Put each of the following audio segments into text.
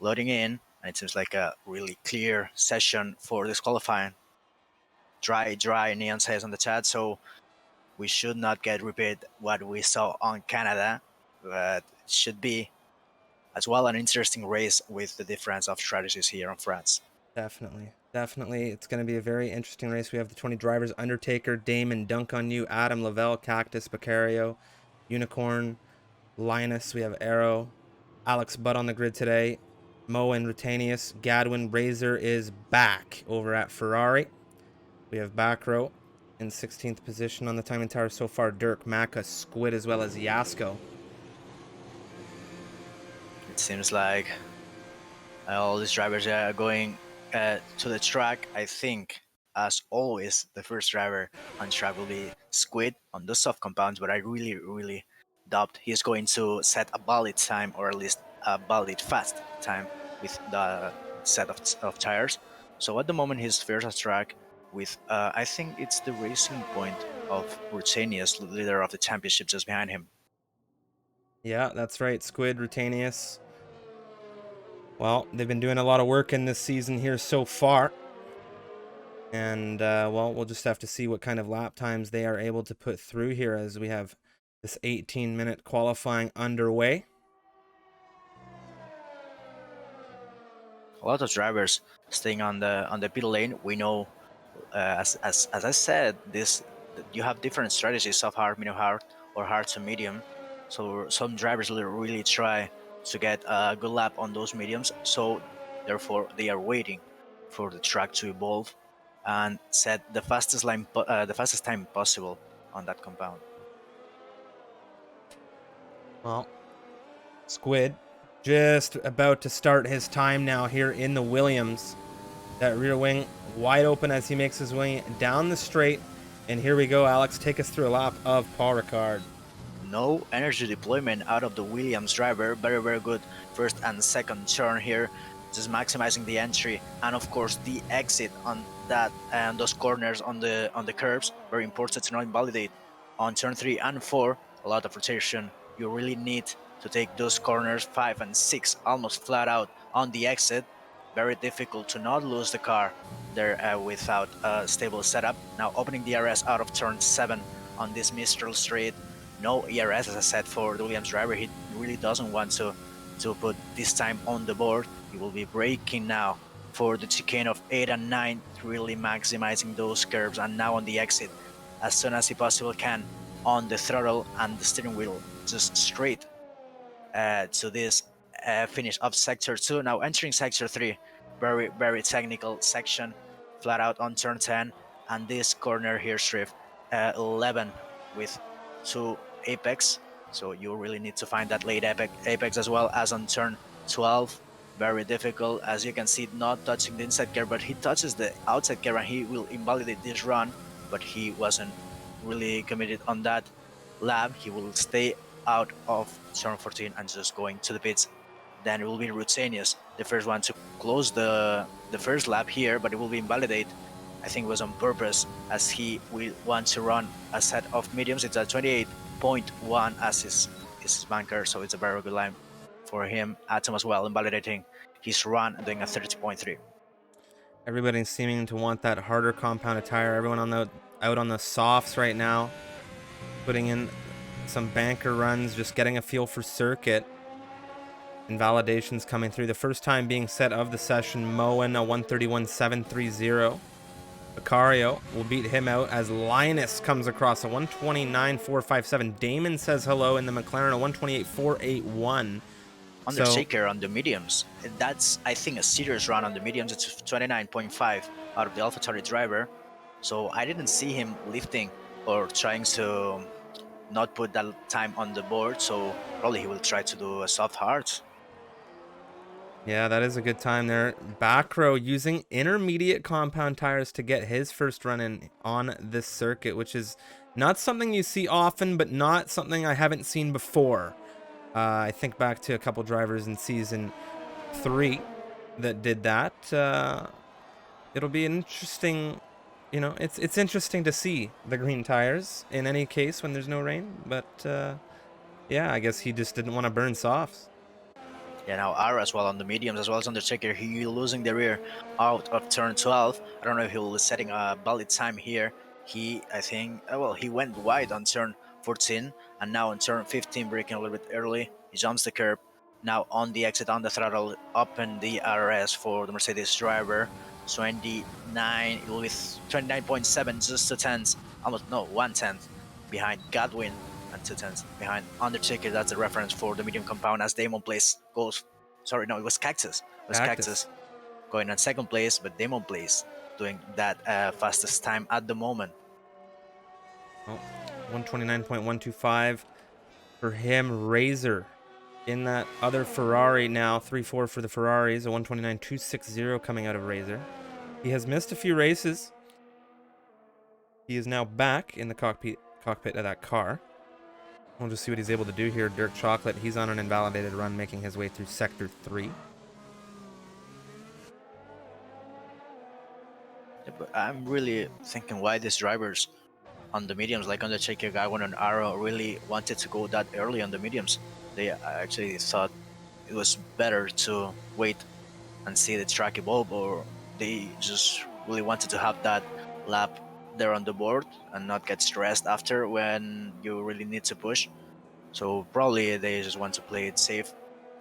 loading in, and it seems like a really clear session for disqualifying. Dry, Neon says on the chat, so we should not get repeat what we saw on Canada, but it should be as well an interesting race with the difference of strategies here on France. Definitely. It's going to be a very interesting race. We have the 20 drivers: Undertaker, Damon, Dunk on You, Adam, Lavelle, Cactus, Becario, Unicorn, Linus. We have Arrow, Alex Butt on the grid today. Mo and Rutanius. Gadwin Razor is back over at Ferrari. We have back row in 16th position on the timing tower so far. Dirk, Maka, Squid, as well as Yasko. It seems like all these drivers are going to the track. I think, as always, the first driver on track will be Squid on the soft compounds, but I really doubt he's going to set a valid time, or at least a valid fast time with the set of tires. So at the moment, he's first on track with, I think it's the Racing Point of Rutanius, leader of the championship, just behind him. Yeah, that's right. Squid, Rutanius. Well, they've been doing a lot of work in this season here so far. And, well, we'll just have to see what kind of lap times they are able to put through here as we have this 18-minute qualifying underway. A lot of drivers staying on the pit lane. We know, as I said, this you have different strategies: soft hard, medium hard, or hard to medium. So some drivers really try to get a good lap on those mediums. So therefore, they are waiting for the track to evolve and set the fastest time possible on that compound. Well, Squid just about to start his time now here in the Williams. That rear wing wide open as he makes his way down the straight. And here we go, Alex. Take us through a lap of Paul Ricard. No energy deployment out of the Williams driver. Very good first and second turn here, just maximizing the entry, and of course the exit on that and those corners on the curves. Very important to not invalidate on turn 3 and 4. A lot of rotation. You really need to take those corners 5 and 6 almost flat out on the exit. Very difficult to not lose the car there without a stable setup. Now opening the RS out of turn 7 on this Mistral straight. No ERS, as I said, for the Williams driver. He really doesn't want to put this time on the board. He will be braking now for the chicane of 8 and 9, really maximizing those curves, and now on the exit as soon as he possibly can on the throttle and the steering wheel, just straight to this finish of sector 2. Now entering sector 3, very technical section, flat out on turn 10, and this corner here strift 11 with 2 apex, so you really need to find that late apex as well as on turn 12. Very difficult, as you can see, not touching the inside gear, but he touches the outside gear and he will invalidate this run, but he wasn't really committed on that lap. He will stay out of turn 14 and just going to the pits. Then it will be Rutanius, the first one to close the first lap here, but it will be invalidate. I think it was on purpose, as he will want to run a set of mediums. It's a 28.1 as his banker, so it's a very good line for him. Atom as well, invalidating his run and doing a 30.3. Everybody's seeming to want that harder compounded tire. Everyone out on the softs right now, putting in some banker runs, just getting a feel for circuit. Invalidations coming through. The first time being set of the session, Moen, a 131.730. Becario will beat him out as Linus comes across a 129.457. Damon says hello in the McLaren, a 128.481. Undertaker on the mediums. That's, I think, a serious run on the mediums. It's 29.5 out of the AlphaTauri driver. So I didn't see him lifting or trying to not put that time on the board. So probably he will try to do a soft hard. Yeah, that is a good time there. Back row using intermediate compound tires to get his first run in on this circuit, which is not something you see often, but not something I haven't seen before. I think back to a couple drivers in season 3 that did that. It'll be an interesting, it's interesting to see the green tires in any case when there's no rain. But yeah, I guess he just didn't want to burn softs. Yeah, now Ara as well on the mediums, as well as Undertaker. He losing the rear out of turn 12. I don't know if he was setting a valid time here. I think, well, he went wide on turn 14, and now on turn 15, braking a little bit early. He jumps the curb. Now on the exit, on the throttle, open the RS for the Mercedes driver. 29 with 29.7, just 2 tenths, almost no 1 tenth behind Godwin and 2 tenths behind Undertaker. That's the reference for the medium compound as Damon Place goes. Sorry, no, it was Cactus. It was Cactus going on second place, but Damon Place doing that fastest time at the moment. Oh, 129.125 for him. Razor in that other Ferrari now. 3-4 for the Ferraris. A 129.260 coming out of Razor. He has missed a few races. He is now back in the cockpit of that car. We'll just see what he's able to do here. Dirk Chocolate, he's on an invalidated run, making his way through Sector 3. Yeah, but I'm really thinking why these drivers on the mediums, like Undertaker, Godwin, and Arrow, really wanted to go that early on the mediums. They actually thought it was better to wait and see the track evolve, or they just really wanted to have that lap there on the board and not get stressed after when you really need to push. So probably they just want to play it safe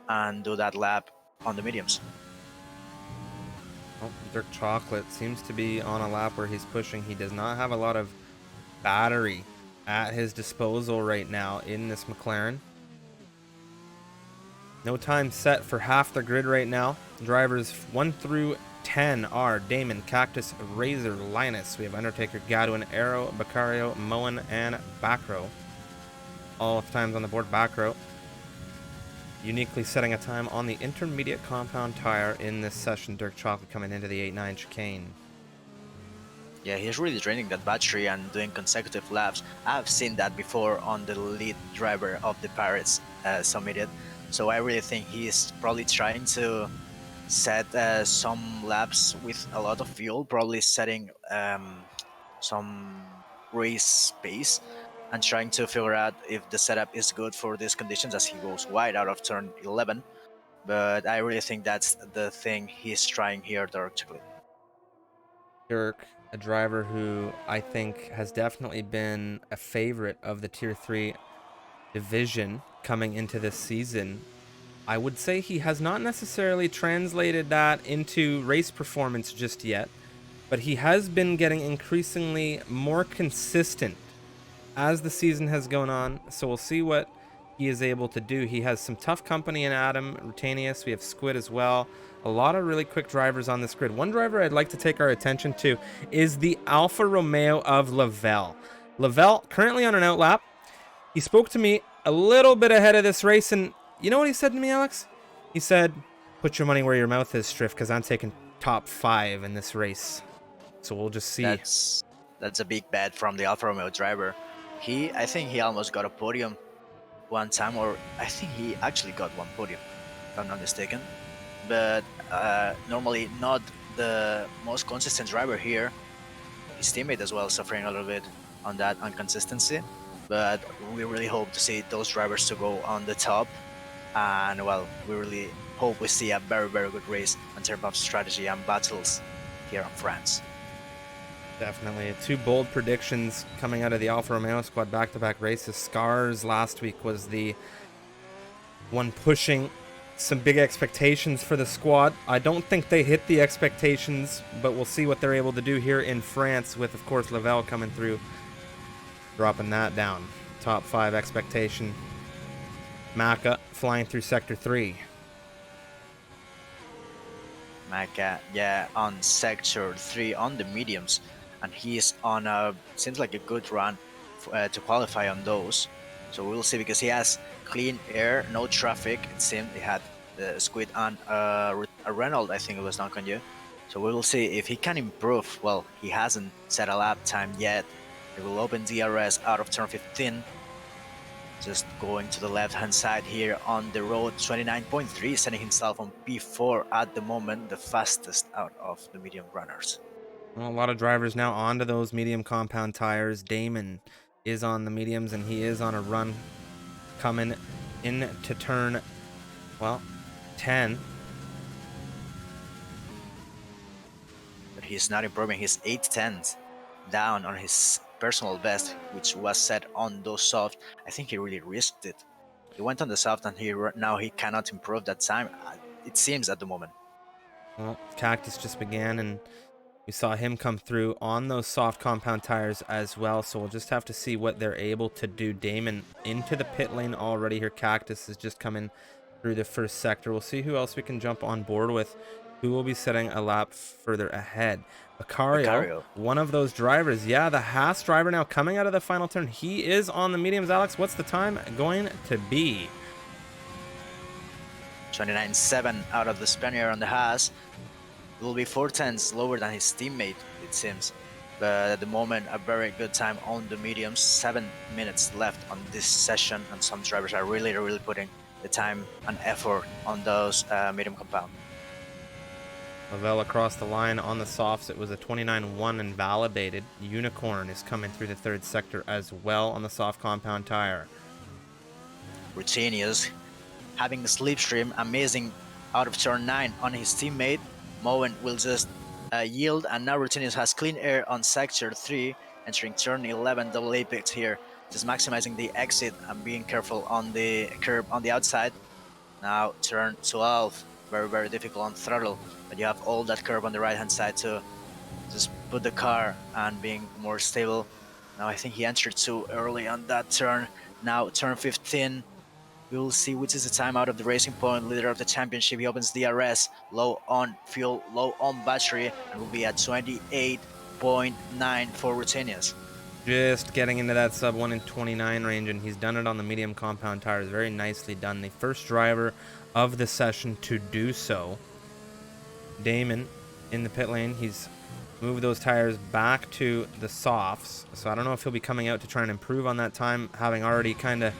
and do that lap on the mediums. Oh, Dirk Chocolate seems to be on a lap where he's pushing. He does not have a lot of battery at his disposal right now in this McLaren. No time set for half the grid right now. Drivers 1 through 10 are Damon, Cactus, Razor, Linus. We have Undertaker, Godwin, Arrow, Beccario, Moen, and Backrow. All times on the board. Backrow uniquely setting a time on the intermediate compound tire in this session. Dirk Chocolate coming into the 8-9 chicane. Yeah, he's really draining that battery and doing consecutive laps. I've seen that before on the lead driver of the Pirates Summit. So I really think he's probably trying to set some laps with a lot of fuel, probably setting some race pace and trying to figure out if the setup is good for these conditions as he goes wide out of turn 11. But I really think that's the thing he's trying here, Dirk Chocolate. Dirk, a driver who I think has definitely been a favorite of the Tier 3 division coming into this season. I would say he has not necessarily translated that into race performance just yet, but he has been getting increasingly more consistent as the season has gone on, so we'll see what he is able to do. He has some tough company in Adam, Rutanius, we have Squid as well. A lot of really quick drivers on this grid. One driver I'd like to take our attention to is the Alfa Romeo of Lavelle. Lavelle currently on an outlap. He spoke to me a little bit ahead of this race, and you know what he said to me, Alex? He said, "Put your money where your mouth is, Striff, because I'm taking top 5 in this race." So we'll just see. That's a big bet from the Alfa Romeo driver. I think he almost got a podium one time, or I think he actually got one podium, if I'm not mistaken. But normally not the most consistent driver here. His teammate as well suffering a little bit on that inconsistency. But we really hope to see those drivers to go on the top. And well, we really hope we see a very, very good race in terms of strategy and battles here in France. Definitely. 2 bold predictions coming out of the Alfa Romeo squad back-to-back races. Scars last week was the one pushing some big expectations for the squad. I don't think they hit the expectations, but we'll see what they're able to do here in France with, of course, Lavelle coming through, dropping that down. Top 5 expectation. Maka flying through Sector 3. Maka, yeah, on Sector 3 on the mediums. And he's on seems like a good run to qualify on those. So we'll see, because he has clean air, no traffic. It seemed he had the Squid and a Renault, I think it was not on you. So we will see if he can improve. Well, he hasn't set a lap time yet. He will open DRS out of turn 15. Just going to the left hand side here on the road, 29.3, setting himself on P4 at the moment, the fastest out of the medium runners. Well, a lot of drivers now onto those medium compound tires. Damon is on the mediums, and he is on a run coming into turn, well, 10. But he's not improving. He's 8 tenths down on his personal best, which was set on those soft. I think he really risked it. He went on the soft, and now he cannot improve that time. It seems at the moment. Well, Cactus just began, and we saw him come through on those soft compound tires as well, so we'll just have to see what they're able to do. Damon into the pit lane already here. Cactus is just coming through the first sector. We'll see who else we can jump on board with, who will be setting a lap further ahead. Vicario, one of those drivers. Yeah, the Haas driver now coming out of the final turn. He is on the mediums. Alex, what's the time going to be? 29.7 out of the Spaniard on the Haas. It will be 4 tenths lower than his teammate, it seems. But at the moment, a very good time on the mediums. 7 minutes left on this session, and some drivers are really putting the time and effort on those medium compound. Lavelle across the line on the softs. It was a 29.1 invalidated. Unicorn is coming through the third sector as well on the soft compound tire. Routinius having the slipstream, amazing out of turn 9 on his teammate. Moen will just yield, and now Routinius has clean air on sector 3, entering turn 11, double apex here, just maximizing the exit and being careful on the curb on the outside. Now turn 12, very difficult on throttle, but you have all that curve on the right hand side to just put the car and being more stable. Now I think he entered too early on that turn. Now turn 15, we will see which is the time out of the Racing Point, leader of the championship. He opens DRS, low on fuel, low on battery, and will be at 28.9 for Routinius. Just getting into that sub 1 in 29 range, and he's done it on the medium compound tires. Very nicely done. The first driver of the session to do so. Damon in the pit lane. He's moved those tires back to the softs, so I don't know if he'll be coming out to try and improve on that time, having already kind of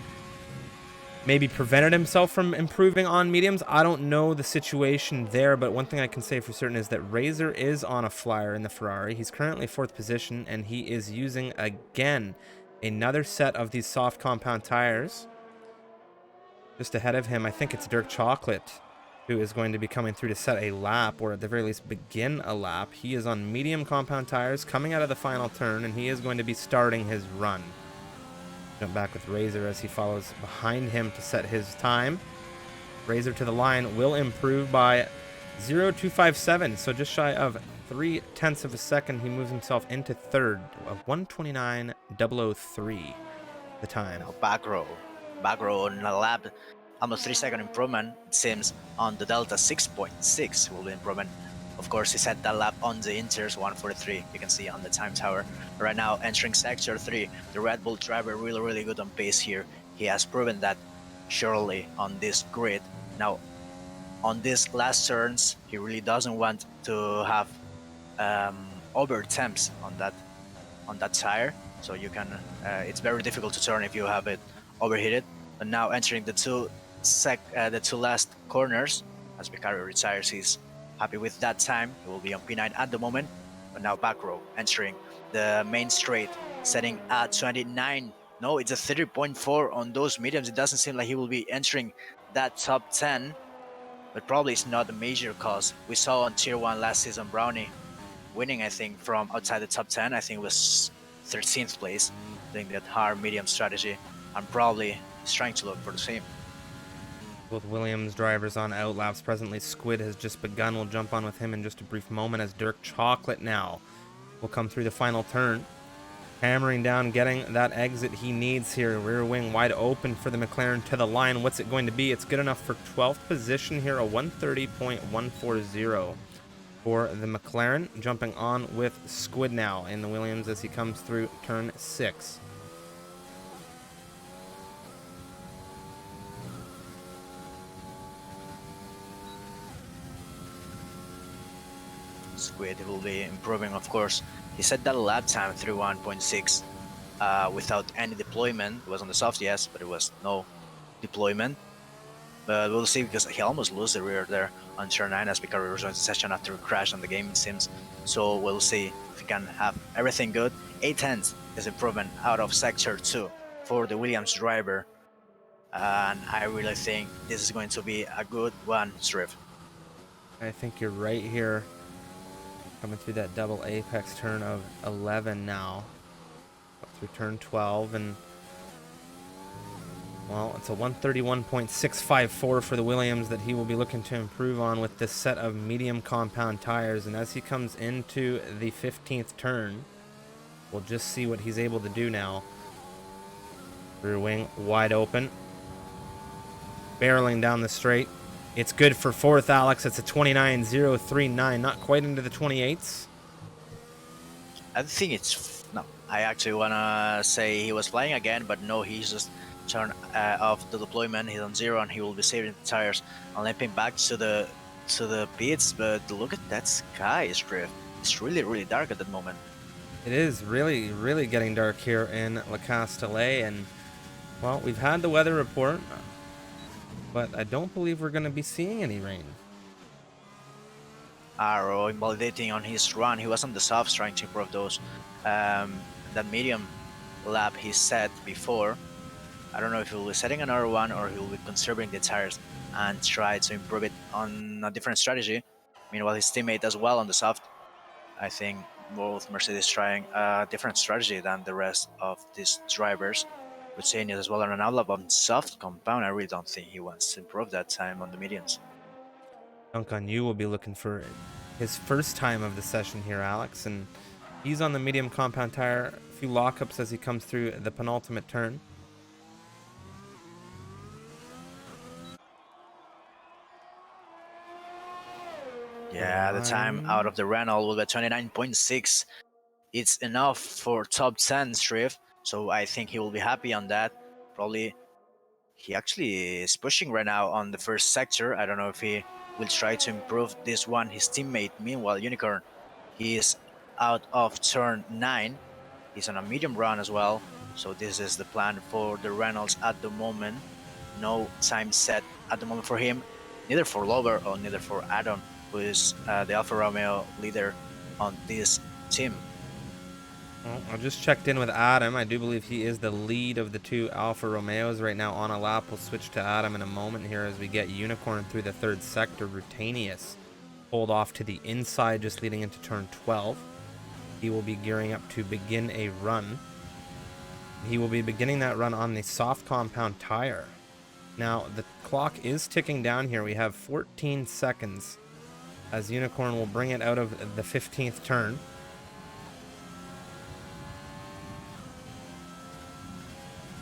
maybe prevented himself from improving on mediums. I don't know the situation there, but one thing I can say for certain is that Razor is on a flyer in the Ferrari. He's currently 4th position, and he is using, again, another set of these soft compound tires. Just ahead of him, I think it's Dirk Chocolate, who is going to be coming through to set a lap, or at the very least begin a lap. He is on medium compound tires coming out of the final turn, and he is going to be starting his run. Jump back with Razor as he follows behind him to set his time. Razor to the line will improve by 0.257, so just shy of 0.3 of a second. He moves himself into third of 1:29.003. The time. Back row on a lap, almost 3-second improvement. It seems on the Delta 6.6 will be improvement. Of course, he set that lap on the Inters 1:43. You can see on the time tower. Right now, entering sector 3, the Red Bull driver really good on pace here. He has proven that surely on this grid. Now, on these last turns, he really doesn't want to have over temps on that tire. So you can, it's very difficult to turn if you have it overheated. But now entering the two last corners, as Vicario retires, he's happy with that time. He will be on P9 at the moment. But now back row, entering the main straight, setting at 29. No, it's a 30.4 on those mediums. It doesn't seem like he will be entering that top 10, but probably it's not a major cause. We saw on Tier 1 last season Brownie winning, I think, from outside the top 10. I think it was 13th place, doing that hard medium strategy, and probably he's trying to look for the same. Both Williams drivers on outlaps presently. Squid has just begun. We'll jump on with him in just a brief moment as Dirk Chocolate now will come through the final turn. Hammering down, getting that exit he needs here. Rear wing wide open for the McLaren to the line. What's it going to be? It's good enough for 12th position here, a 1:30.140 for the McLaren. Jumping on with Squid now in the Williams as he comes through turn 6. Squid will be improving, of course. He set that lap time through 1.6 without any deployment. It was on the soft, yes, but it was no deployment. But we'll see, because he almost lost the rear there on turn 9 as Vicario rejoins the session after a crash on the game, it seems. So we'll see if he can have everything good. 8 tenths is improvement out of sector 2 for the Williams driver. and I really think this is going to be a good one, Striv. I think you're right here. Coming through that double apex turn of 11 now. Up through turn 12, and well, it's a 131.654 for the Williams that he will be looking to improve on with this set of medium compound tires. And as he comes into the 15th turn, we'll just see what he's able to do now. Rear wing wide open. Barreling down the straight. It's good for fourth, Alex. It's a 29.039, not quite into the 28s. I think it's no. I actually wanna say he was flying again, but no, he's just turned off the deployment. He's on zero, and he will be saving the tires and limping back to the pits. But look at that sky, Striv. It's really dark at that moment. It is really getting dark here in La Castellet, and well, we've had the weather report, but I don't believe we're going to be seeing any rain. Arrow invalidating on his run. He was on the softs trying to improve those. That medium lap he set before. I don't know if he will be setting another one or he will be conserving the tires and try to improve it on a different strategy. Meanwhile, his teammate as well on the soft. I think both Mercedes trying a different strategy than the rest of these drivers. Rutenius as well on an outlap on soft compound. I really don't think he wants to improve that time on the mediums. Dunk on you will be looking for his first time of the session here, Alex, and he's on the medium compound tire. A few lockups as he comes through the penultimate turn. Yeah, the time out of the Renault will be 29.6. It's enough for top 10 Strift, so I think he will be happy on that. Probably he actually is pushing right now on the first sector. I don't know if he will try to improve this one. His teammate, meanwhile, Unicorn, he is out of turn 9. He's on a medium run as well. So this is the plan for the Reynolds at the moment. No time set at the moment for him, neither for Lover or neither for Adam, who is the Alfa Romeo leader on this team. Well, I just checked in with Adam. I do believe he is the lead of the two Alfa Romeos right now on a lap. We'll switch to Adam in a moment here as we get Unicorn through the third sector. Rutenius pulled off to the inside just leading into turn 12. He will be gearing up to begin a run. He will be beginning that run on the soft compound tire. Now, the clock is ticking down here. We have 14 seconds as Unicorn will bring it out of the 15th turn.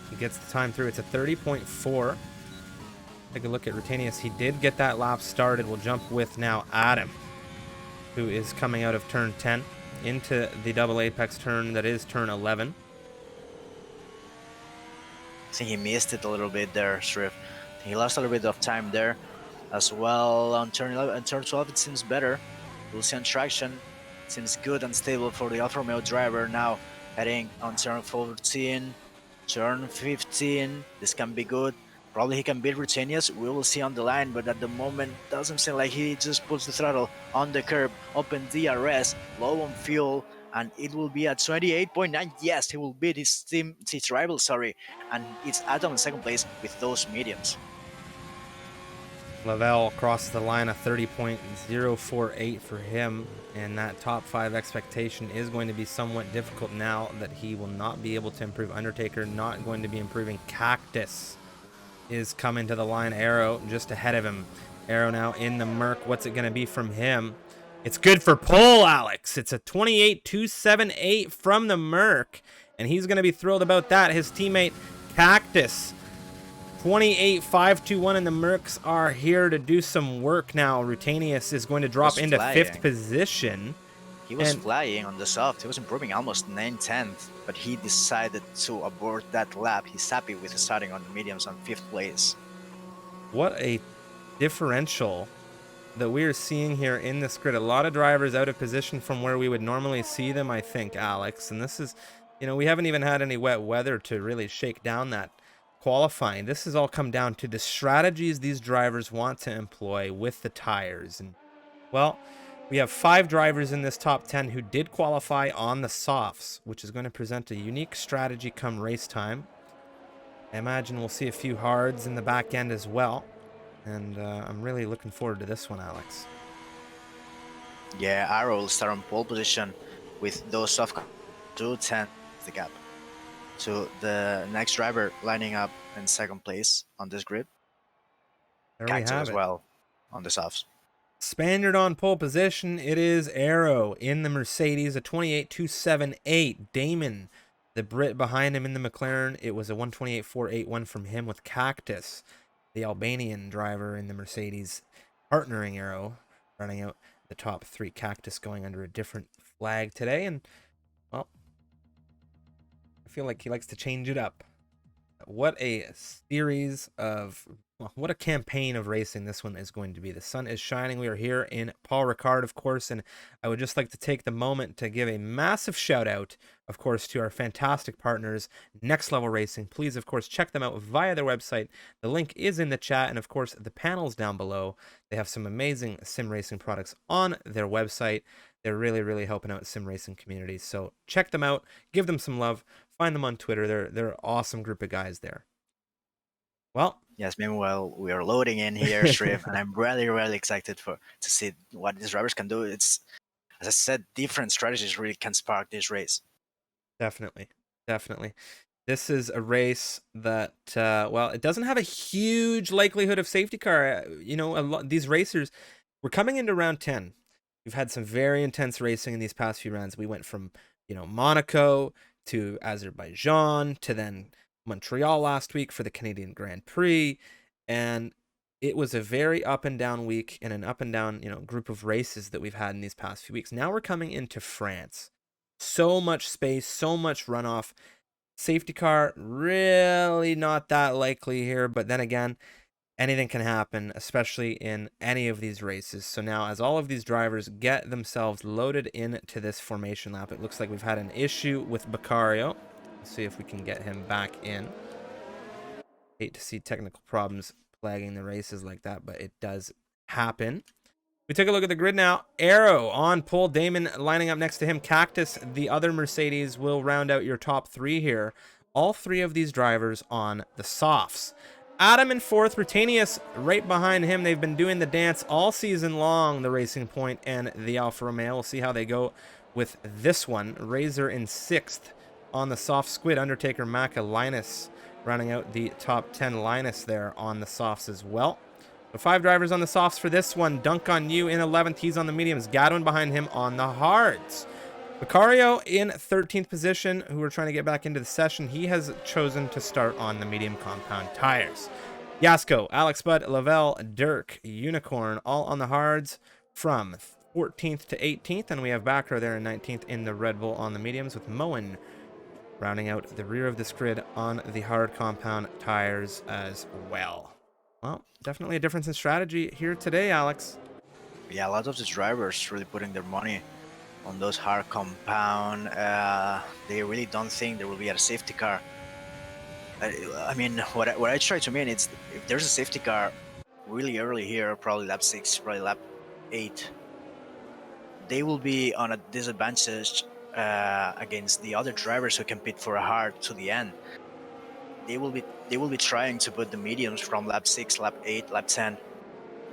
He gets the time through. It's a 30.4. Take a look at Rutenius. He did get that lap started. We'll jump with now Adam, who is coming out of turn 10 into the double apex turn that is turn 11. I think he missed it a little bit there, Strift. He lost a little bit of time there as well. On turn 11 and turn 12 it seems better. We'll see on traction. It seems good and stable for the Alfa Romeo driver. Now heading on turn 14, turn 15. This can be good. Probably he can beat Rutenius. We will see on the line, but at the moment doesn't seem like he just puts the throttle on the curb, open DRS, low on fuel, and it will be at 28.9. Yes, he will beat his rival, and it's Adam in second place with those mediums. Lavelle crossed the line, a 30.048 for him, and that top 5 expectation is going to be somewhat difficult now that he will not be able to improve. Undertaker not going to be improving. Cactus is coming to the line. Arrow just ahead of him. Arrow now in the Merc. What's it going to be from him? It's good for Paul, Alex. It's a 28.278 from the Merc, and he's going to be thrilled about that. His teammate Cactus, 28.521, and the Mercs are here to do some work now. Rutenius is going to drop into 5th position. He was flying on the soft. He was improving almost 9/10, but he decided to abort that lap. He's happy with starting on the mediums on 5th place. What a differential that we're seeing here in this grid. A lot of drivers out of position from where we would normally see them, I think, Alex. And this is, we haven't even had any wet weather to really shake down that qualifying. This has all come down to the strategies these drivers want to employ with the tires. And, well, we have 5 drivers in this top 10 who did qualify on the softs, which is going to present a unique strategy come race time. I imagine we'll see a few hards in the back end as well. And I'm really looking forward to this one, Alex. Yeah, Arrow will start on pole position with those soft 210 the gap to the next driver lining up in second place on this grid. There we Cacto have as it. well on the softs. Spaniard on pole position. It is Arrow in the Mercedes, a 28.278. Damon, the Brit behind him in the McLaren. It was a 128.481 from him with Cactus, the Albanian driver in the Mercedes, partnering Arrow, running out the top three. Cactus going under a different flag today. And, well, I feel like he likes to change it up. What a series of, well, what a campaign of racing this one is going to be. The sun is shining. We are here in Paul Ricard, of course, and I would just like to take the moment to give a massive shout out, of course, to our fantastic partners, Next Level Racing. Please, of course, check them out via their website. The link is in the chat, and of course, the panels down below. They have some amazing sim racing products on their website. They're really, really helping out sim racing communities. So check them out, give them some love. Find them on Twitter. They're an awesome group of guys there. Well, yes. Meanwhile, we are loading in here, Shriv, and I'm really, really excited to see what these drivers can do. It's, as I said, different strategies really can spark this race. definitely. This is a race that, well, it doesn't have a huge likelihood of safety car. You know, these racers, we're coming into round 10. We've had some very intense racing in these past few rounds. We went from, Monaco to Azerbaijan to then Montreal last week for the Canadian Grand Prix. And it was a very up and down week and an up and down, group of races that we've had in these past few weeks. Now we're coming into France. So much space, so much runoff. Safety car, really not that likely here, but then again, anything can happen, especially in any of these races. So now, as all of these drivers get themselves loaded into this formation lap, it looks like we've had an issue with Beccario. Let's see if we can get him back in. Hate to see technical problems plaguing the races like that, but it does happen. We take a look at the grid now. Arrow on pole. Damon lining up next to him. Cactus, the other Mercedes, will round out your top three here. All three of these drivers on the softs. Adam in fourth. Rutanius right behind him. They've been doing the dance all season long, the Racing Point and the Alfa Romeo. We'll see how they go with this one. Razor in sixth on the soft. Squid, Undertaker, Maka, Linus rounding out the top 10. Linus there on the softs as well. The 5 drivers on the softs for this one. Dunk on you in 11th. He's on the mediums. Gadwin behind him on the hards. Beccario in 13th position, who we're trying to get back into the session. He has chosen to start on the medium compound tires. Yasko, Alex Budd, Lavelle, Dirk, Unicorn, all on the hards from 14th to 18th. And we have Backrow there in 19th in the Red Bull on the mediums, with Moen rounding out the rear of this grid on the hard compound tires as well. Well, definitely a difference in strategy here today, Alex. Yeah, a lot of the drivers really putting their money on those hard compound. They really don't think there will be a safety car. I mean, what I try to mean is, if there's a safety car really early here, probably lap 6, probably lap 8, they will be on a disadvantage against the other drivers who compete for a hard to the end. They will be trying to put the mediums from lap 6, lap 8, lap 10,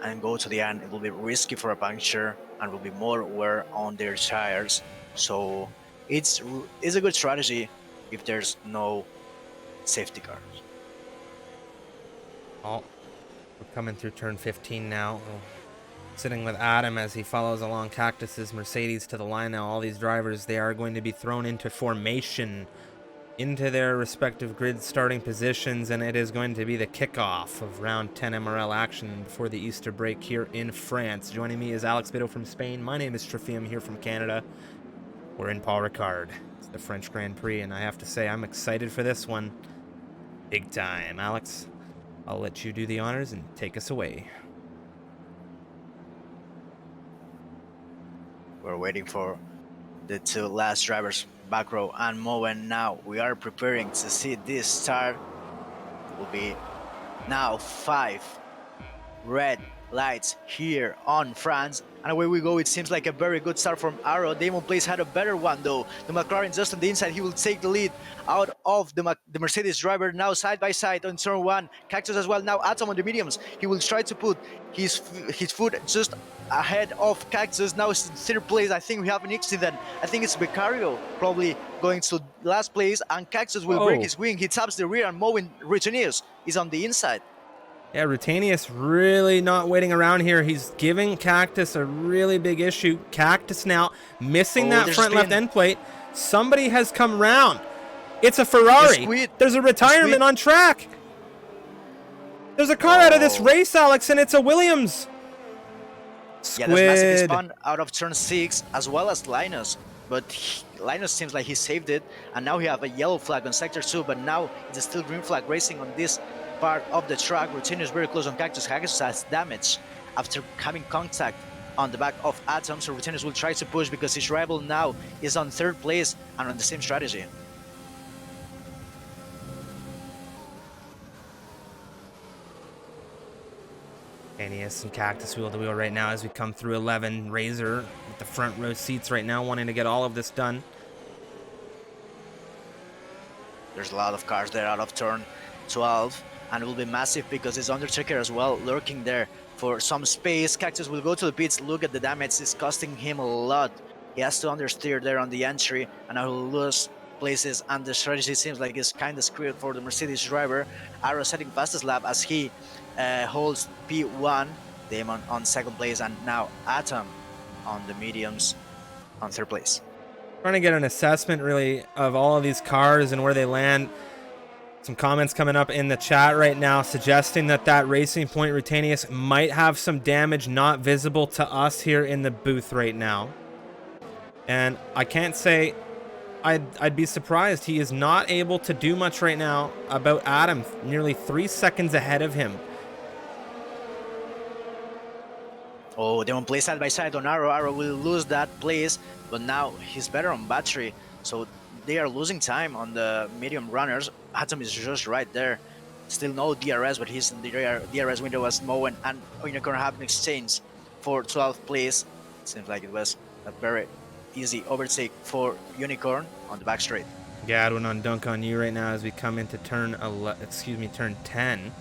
and go to the end. It will be risky for a puncture and will be more wear on their tires. So it's a good strategy if there's no safety cars. Oh, we're coming through turn 15 now. Sitting with Adam as he follows along Cactus's Mercedes to the line now. All these drivers, they are going to be thrown into formation, into their respective grid starting positions, and it is going to be the kickoff of round 10 MRL action before the Easter break here in France. Joining me is Alex Bido from Spain. My name is Trafium here from Canada. We're in Paul Ricard. It's the French Grand Prix, and I have to say I'm excited for this one. Big time. Alex, I'll let you do the honors and take us away. We're waiting for the 2 last drivers, Backrow and Moen. Now we are preparing to see this start. It will be now 5 red lights here on France, And away we go. It seems like a very good start from Arrow. Damon Place had a better one though. The McLaren just on the inside. He will take the lead out of the Mercedes driver. Now side by side on turn 1. Cactus as well. Now Atom on the mediums. He will try to put his foot just ahead of Cactus. Now it's in third place. I think we have an accident. I think it's Becario probably going to last place, and Cactus will break his wing. He taps the rear, and Moen Rutinius is on the inside. Yeah, Rutanius really not waiting around here. He's giving Cactus a really big issue. Cactus now missing that front left end plate. Somebody has come round. It's a Ferrari. There's a retirement on track. There's a car out of this race, Alex, and it's a Williams. Yeah, there's massive spun out of turn 6, as well as Linus. But Linus seems like he saved it, and now we have a yellow flag on sector 2, but now it's still green flag racing on this part of the track. Routine is very close on Cactus. Cactus has damage after having contact on the back of Atom, so Rutinus will try to push because his rival now is on third place and on the same strategy. Aeneas and Cactus wheel to wheel right now as we come through 11. Razor with the front row seats right now, wanting to get all of this done. There's a lot of cars there out of turn 12, and it will be massive because it's Undertaker as well lurking there for some space. Cactus will go to the pits. Look at the damage. It's costing him a lot. He has to understeer there on the entry, and I will lose places, and the strategy seems like it's kind of screwed for the Mercedes driver. Arrow setting fastest lap as he holds P1, Damon on second place, and now Atom on the mediums on third place. Trying to get an assessment really of all of these cars and where they land. Some comments coming up in the chat right now suggesting that Racing Point Rutanius might have some damage not visible to us here in the booth right now. And I can't say I'd be surprised. He is not able to do much right now about Adam, nearly 3 seconds ahead of him. Oh, they won't play side by side on Arrow. Arrow will lose that place, but now he's better on battery. So they are losing time on the medium runners. Atom is just right there. Still no DRS, but he's in the DRS window as Moen and Unicorn have an exchange for 12th place. Seems like it was a very easy overtake for Unicorn on the back straight. Gadwin on dunk on you right now as we come into turn 10.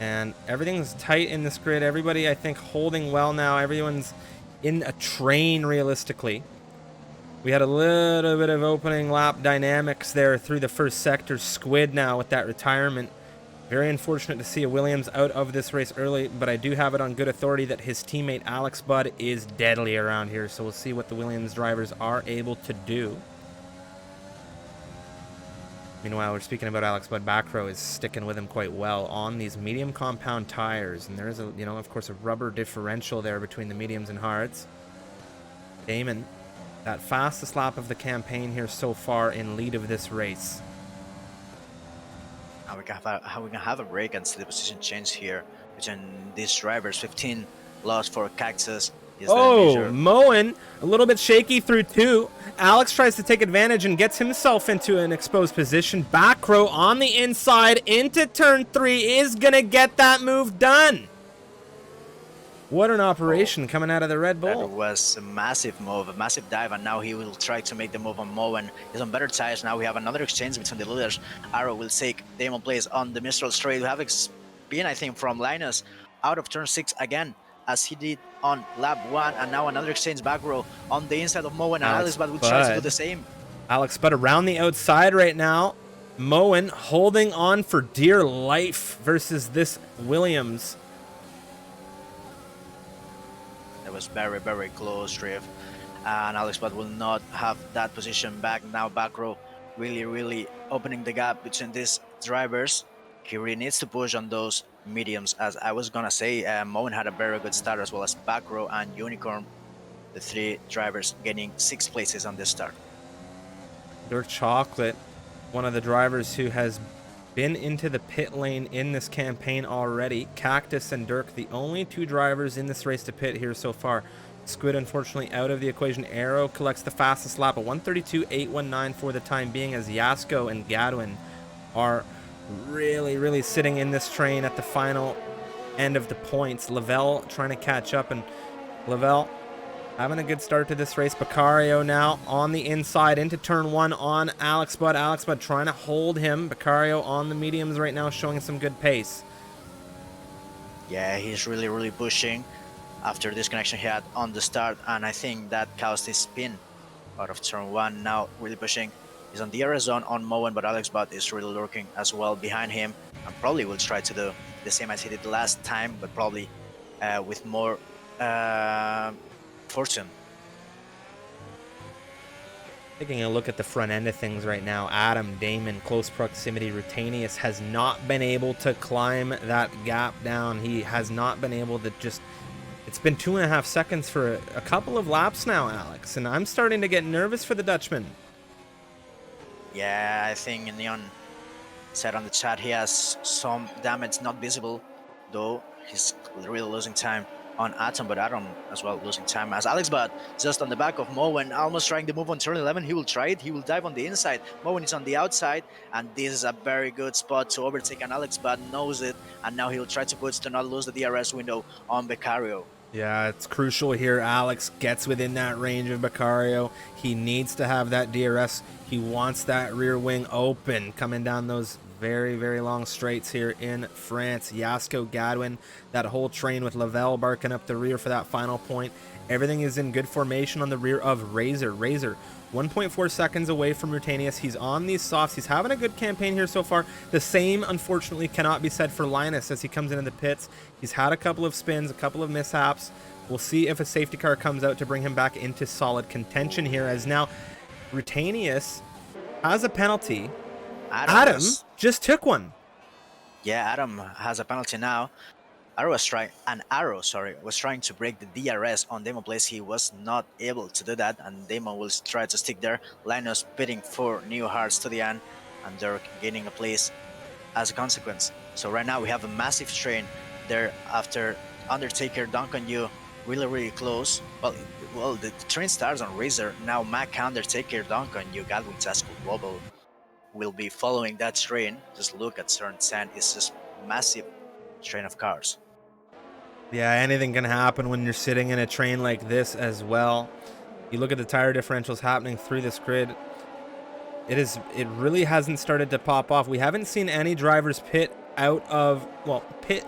And everything's tight in this grid. Everybody, I think, holding well now. Everyone's in a train, realistically. We had a little bit of opening lap dynamics there through the first sector. Squid now with that retirement. Very unfortunate to see a Williams out of this race early, but I do have it on good authority that his teammate Alex Budd is deadly around here. So we'll see what the Williams drivers are able to do. Meanwhile, we're speaking about Alex Budd. Back row is sticking with him quite well on these medium compound tires. And there is, of course, a rubber differential there between the mediums and hards. Damon, that fastest lap of the campaign here so far in lead of this race. How we can have a break and see the position change here between these drivers. 15 lost for Cactus. Oh, Moen, a little bit shaky through 2. Alex tries to take advantage and gets himself into an exposed position. Back row on the inside into turn 3 is going to get that move done. What an operation coming out of the Red Bull. That was a massive move, a massive dive, and now he will try to make the move on Moen. He's on better tires. Now we have another exchange between the leaders. Arrow will take Damon Place on the Mistral straight. We have been, I think, from Linus out of turn 6 again, as he did on lap 1, and now another exchange back row on the inside of Moen, and Alex Budd will try to do the same. Alex Budd around the outside right now. Moen holding on for dear life versus this Williams. It was very, very close drift, and Alex Budd will not have that position back. Now back row really, really opening the gap between these drivers. He really needs to push on those mediums. As I was gonna say, Moen had a very good start, as well as back row and Unicorn, the 3 drivers getting 6 places on this start. Dirk Chocolate, one of the drivers who has been into the pit lane in this campaign already. Cactus and Dirk, the only 2 drivers in this race to pit here so far. Squid, unfortunately, out of the equation. Arrow collects the fastest lap, a 1:32.819 for the time being, as Yasko and Gadwin are really sitting in this train at the final end of the points. Lavelle trying to catch up, and Lavelle Having a good start to this race. Beccario now on the inside into turn 1 on Alex Bud. Alex Bud trying to hold him. Beccario on the mediums right now, showing some good pace. Yeah, he's really pushing after this connection he had on the start, and I think that caused his spin out of turn 1. Now really pushing. He's on the DRS zone on Moen, but Alex Bud is really lurking as well behind him, and probably will try to do the same as he did last time, but probably with more fortune. Taking a look at the front end of things right now, Adam, Damon, close proximity, Rutanius has not been able to climb that gap down. He has not been able to just... It's been 2.5 seconds for a couple of laps now, Alex, and I'm starting to get nervous for the Dutchman. Yeah, I think Neon said on the chat he has some damage not visible, though he's really losing time on Atom, but Atom as well losing time as Alex Bud just on the back of Moen, almost trying to move on turn 11. He will try it, he will dive on the inside. Moen is on the outside, and this is a very good spot to overtake, and Alex Bud knows it, and now he'll try to push to not lose the DRS window on Beccario. Yeah, it's crucial here. Alex gets within that range of Beccario. He needs to have that DRS. He wants that rear wing open coming down those very long straights here in France. Yasko, Gadwin, that whole train with Lavelle barking up the rear for that final point. Everything is in good formation on the rear of Razor. Razor 1.4 seconds away from Rutanius. He's on these softs. He's having a good campaign here so far. The same, unfortunately, cannot be said for Linus as he comes into the pits. He's had a couple of spins, a couple of mishaps. We'll see if a safety car comes out to bring him back into solid contention here, as now Rutanius has a penalty. Adam just took one. Yeah, Adam has a penalty now. Arrow was trying to break the DRS on Demon Place. He was not able to do that, and Demon will try to stick there. Linus bidding for new hearts to the end, and they're gaining a place as a consequence. So right now we have a massive strain there after Undertaker, Duncan Yu really close. Well, the train starts on Razor. Now Mac, Undertaker, Duncan Yu, Gadwin, Tasco, Global will be following that train. Just look at turn 10. It's just massive train of cars. Yeah, anything can happen when you're sitting in a train like this as well. You look at the tire differentials happening through this grid. It really hasn't started to pop off. We haven't seen any drivers pit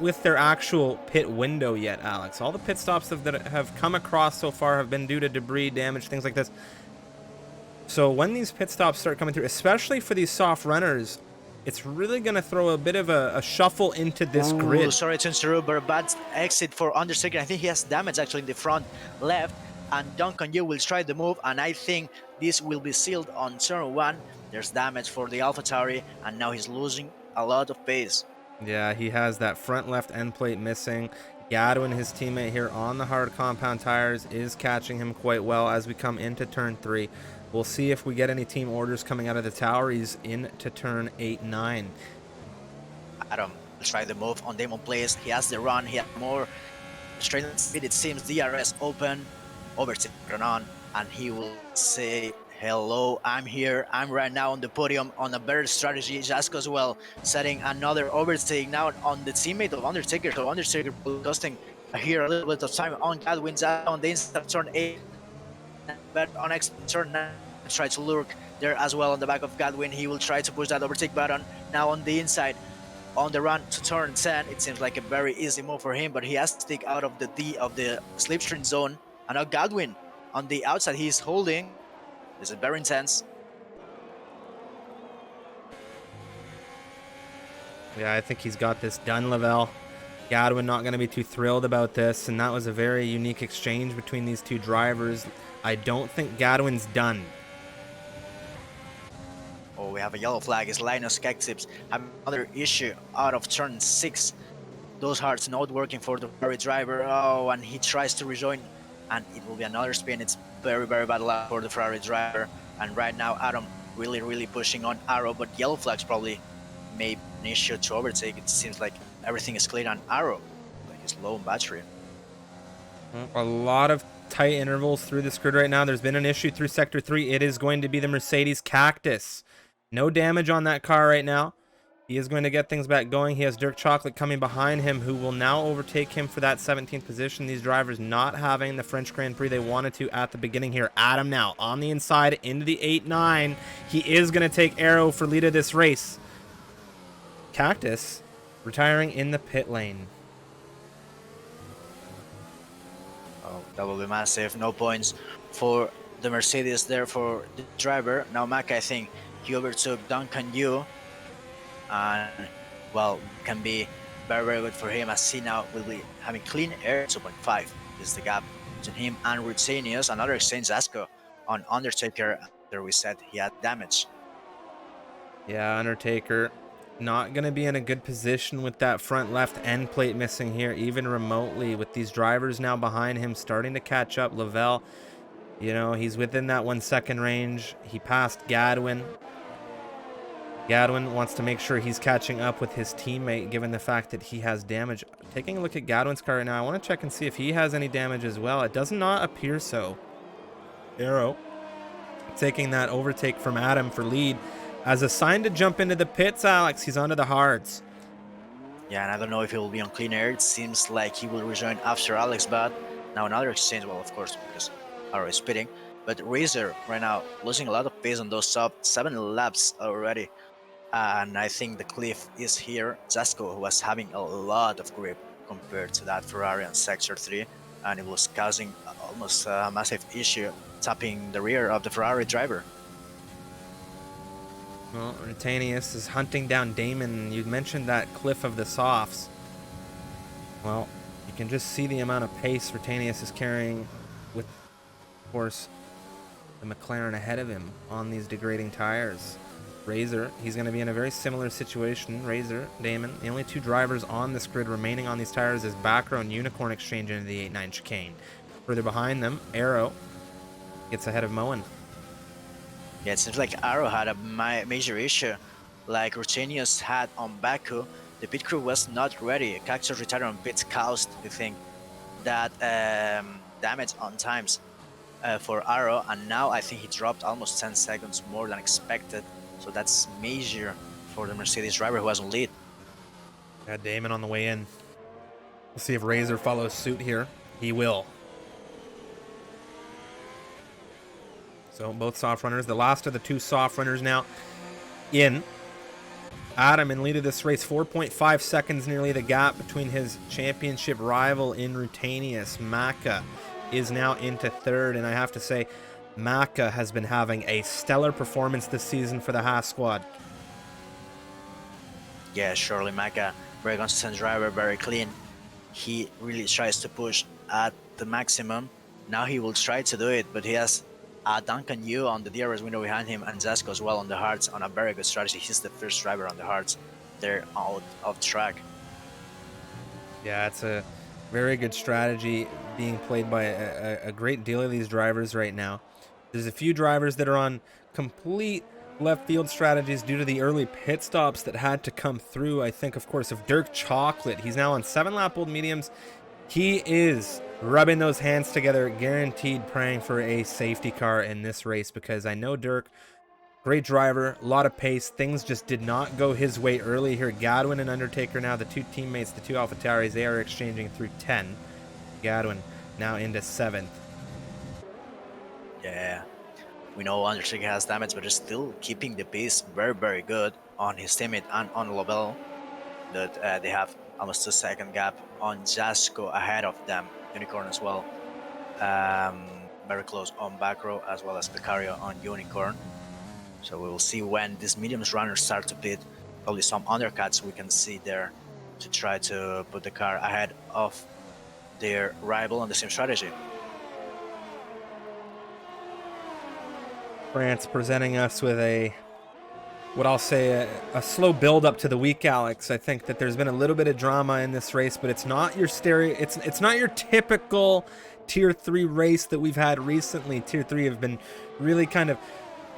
with their actual pit window yet, Alex. All the pit stops that have come across so far have been due to debris, damage, things like this. So when these pit stops start coming through, especially for these soft runners, it's really going to throw a bit of a shuffle into this grid. Sorry to interrupt, but a bad exit for Undertaker. I think he has damage actually in the front left, and Duncan Yu will try the move, and I think this will be sealed on turn 1. There's damage for the AlphaTauri, and now he's losing a lot of pace. Yeah, he has that front left end plate missing. Gadwin, his teammate here on the hard compound tires, is catching him quite well as we come into turn 3. We'll see if we get any team orders coming out of the tower. He's into turn 8-9. Adam will try the move on Demon Place. He has the run. He has more straight speed. It seems DRS open. Overtake on, and he will say, hello, I'm here. I'm right now on the podium on a better strategy. Jasko as well, setting another overtake now on the teammate of Undertaker. So Undertaker costing here a little bit of time on Gadwin's on the inside of turn 8. But on next turn 9, try to lurk there as well on the back of Gadwin. He will try to push that overtake button now on the inside. On the run to turn 10, it seems like a very easy move for him, but he has to stick out of the slipstream zone. And now Gadwin on the outside, he's holding. This is very intense. Yeah, I think he's got this done, Lavelle. Gadwin not going to be too thrilled about this, and that was a very unique exchange between these two drivers. I don't think Gadwin's done. Oh, we have a yellow flag. It's Linus Kektips have another issue out of turn 6. Those hearts not working for the Ferrari driver. Oh, and he tries to rejoin, and it will be another spin. It's very bad luck for the Ferrari driver. And right now, Adam really pushing on Arrow, but yellow flags probably may be an issue to overtake. It seems like everything is clean on Arrow. Like he's low on battery. A lot of tight intervals through this grid right now. There's been an issue through Sector 3. It is going to be the Mercedes Cactus. No damage on that car right now. He is going to get things back going. He has Dirk Chocolate coming behind him, who will now overtake him for that 17th position. These drivers not having the French Grand Prix they wanted to at the beginning here. Adam now on the inside into the 8-9. He is going to take Arrow for lead of this race. Cactus retiring in the pit lane. Oh, that will be massive. No points for the Mercedes there for the driver. Now Mac, I think he overtook Duncan Yu, and well, can be very, very good for him, as he now will be having clean air 2.5 is the gap between him and Rutenius. Another exchange Zasco on Undertaker after we said he had damage. Yeah, Undertaker not going to be in a good position with that front left end plate missing here, even remotely, with these drivers now behind him starting to catch up. Lavelle, you know, he's within that 1 second range. He passed Gadwin. Gadwin wants to make sure he's catching up with his teammate, given the fact that he has damage. Taking a look at Gadwin's car right now, I want to check and see if he has any damage as well. It does not appear so. Arrow taking that overtake from Adam for lead. As a sign to jump into the pits, Alex, he's onto the hards. Yeah, and I don't know if he will be on clean air. It seems like he will rejoin after Alex, but now another exchange, well, of course, because Arrow is speeding. But Razor right now losing a lot of pace on those sub 7 laps already. And I think the cliff is here. Zasco was having a lot of grip compared to that Ferrari on Sector 3, and it was causing almost a massive issue, tapping the rear of the Ferrari driver. Well, Rutenius is hunting down Damon. You mentioned that cliff of the softs. Well, you can just see the amount of pace Rutenius is carrying with, of course, the McLaren ahead of him on these degrading tires. Razor, he's going to be in a very similar situation. Razor, Damon, the only 2 drivers on this grid remaining on these tires is Backrow and Unicorn exchange into the 8-9 chicane. Further behind them, Arrow gets ahead of Moen. Yeah, it seems like Arrow had a major issue, like Rutenius had on Baku. The pit crew was not ready. Cactus retired on pits caused, I think, that damage on times for Arrow, and now I think he dropped almost 10 seconds more than expected. So that's major for the Mercedes driver who was on lead. Got Damon on the way in. We'll see if Razor follows suit here. He will. So both soft runners, the last of the 2 soft runners now in. Adam in lead of this race, 4.5 seconds nearly the gap between his championship rival in Rutenius. Maka is now into 3rd, and I have to say, Maka has been having a stellar performance this season for the Haas squad. Yeah, surely Maka, very consistent driver, very clean. He really tries to push at the maximum. Now he will try to do it, but he has Duncan Yu on the DRS window behind him, and Zasco as well on the hards on a very good strategy. He's the first driver on the hards. They're out of track. Yeah, it's a very good strategy being played by a great deal of these drivers right now. There's a few drivers that are on complete left field strategies due to the early pit stops that had to come through. I think, of course, of Dirk Chocolate. He's now on 7-lap old mediums. He is rubbing those hands together, guaranteed praying for a safety car in this race, because I know Dirk, great driver, a lot of pace. Things just did not go his way early here. Gadwin and Undertaker now, the 2 teammates, the 2 AlphaTauris, they are exchanging through 10. Gadwin now into 7th. Yeah, we know Undertaker has damage, but he's still keeping the pace very, very good on his teammate and on Lovell. That they have almost 2 second gap on Jasco ahead of them. Unicorn as well. Very close on Backrow, as well as Picario on Unicorn. So we will see when these mediums runners start to pit. Probably some undercuts we can see there to try to put the car ahead of their rival on the same strategy. France presenting us with what I'll say a slow build up to the week, Alex. I think that there's been a little bit of drama in this race, but it's not your it's not your typical Tier 3 race that we've had recently. Tier 3 have been really kind of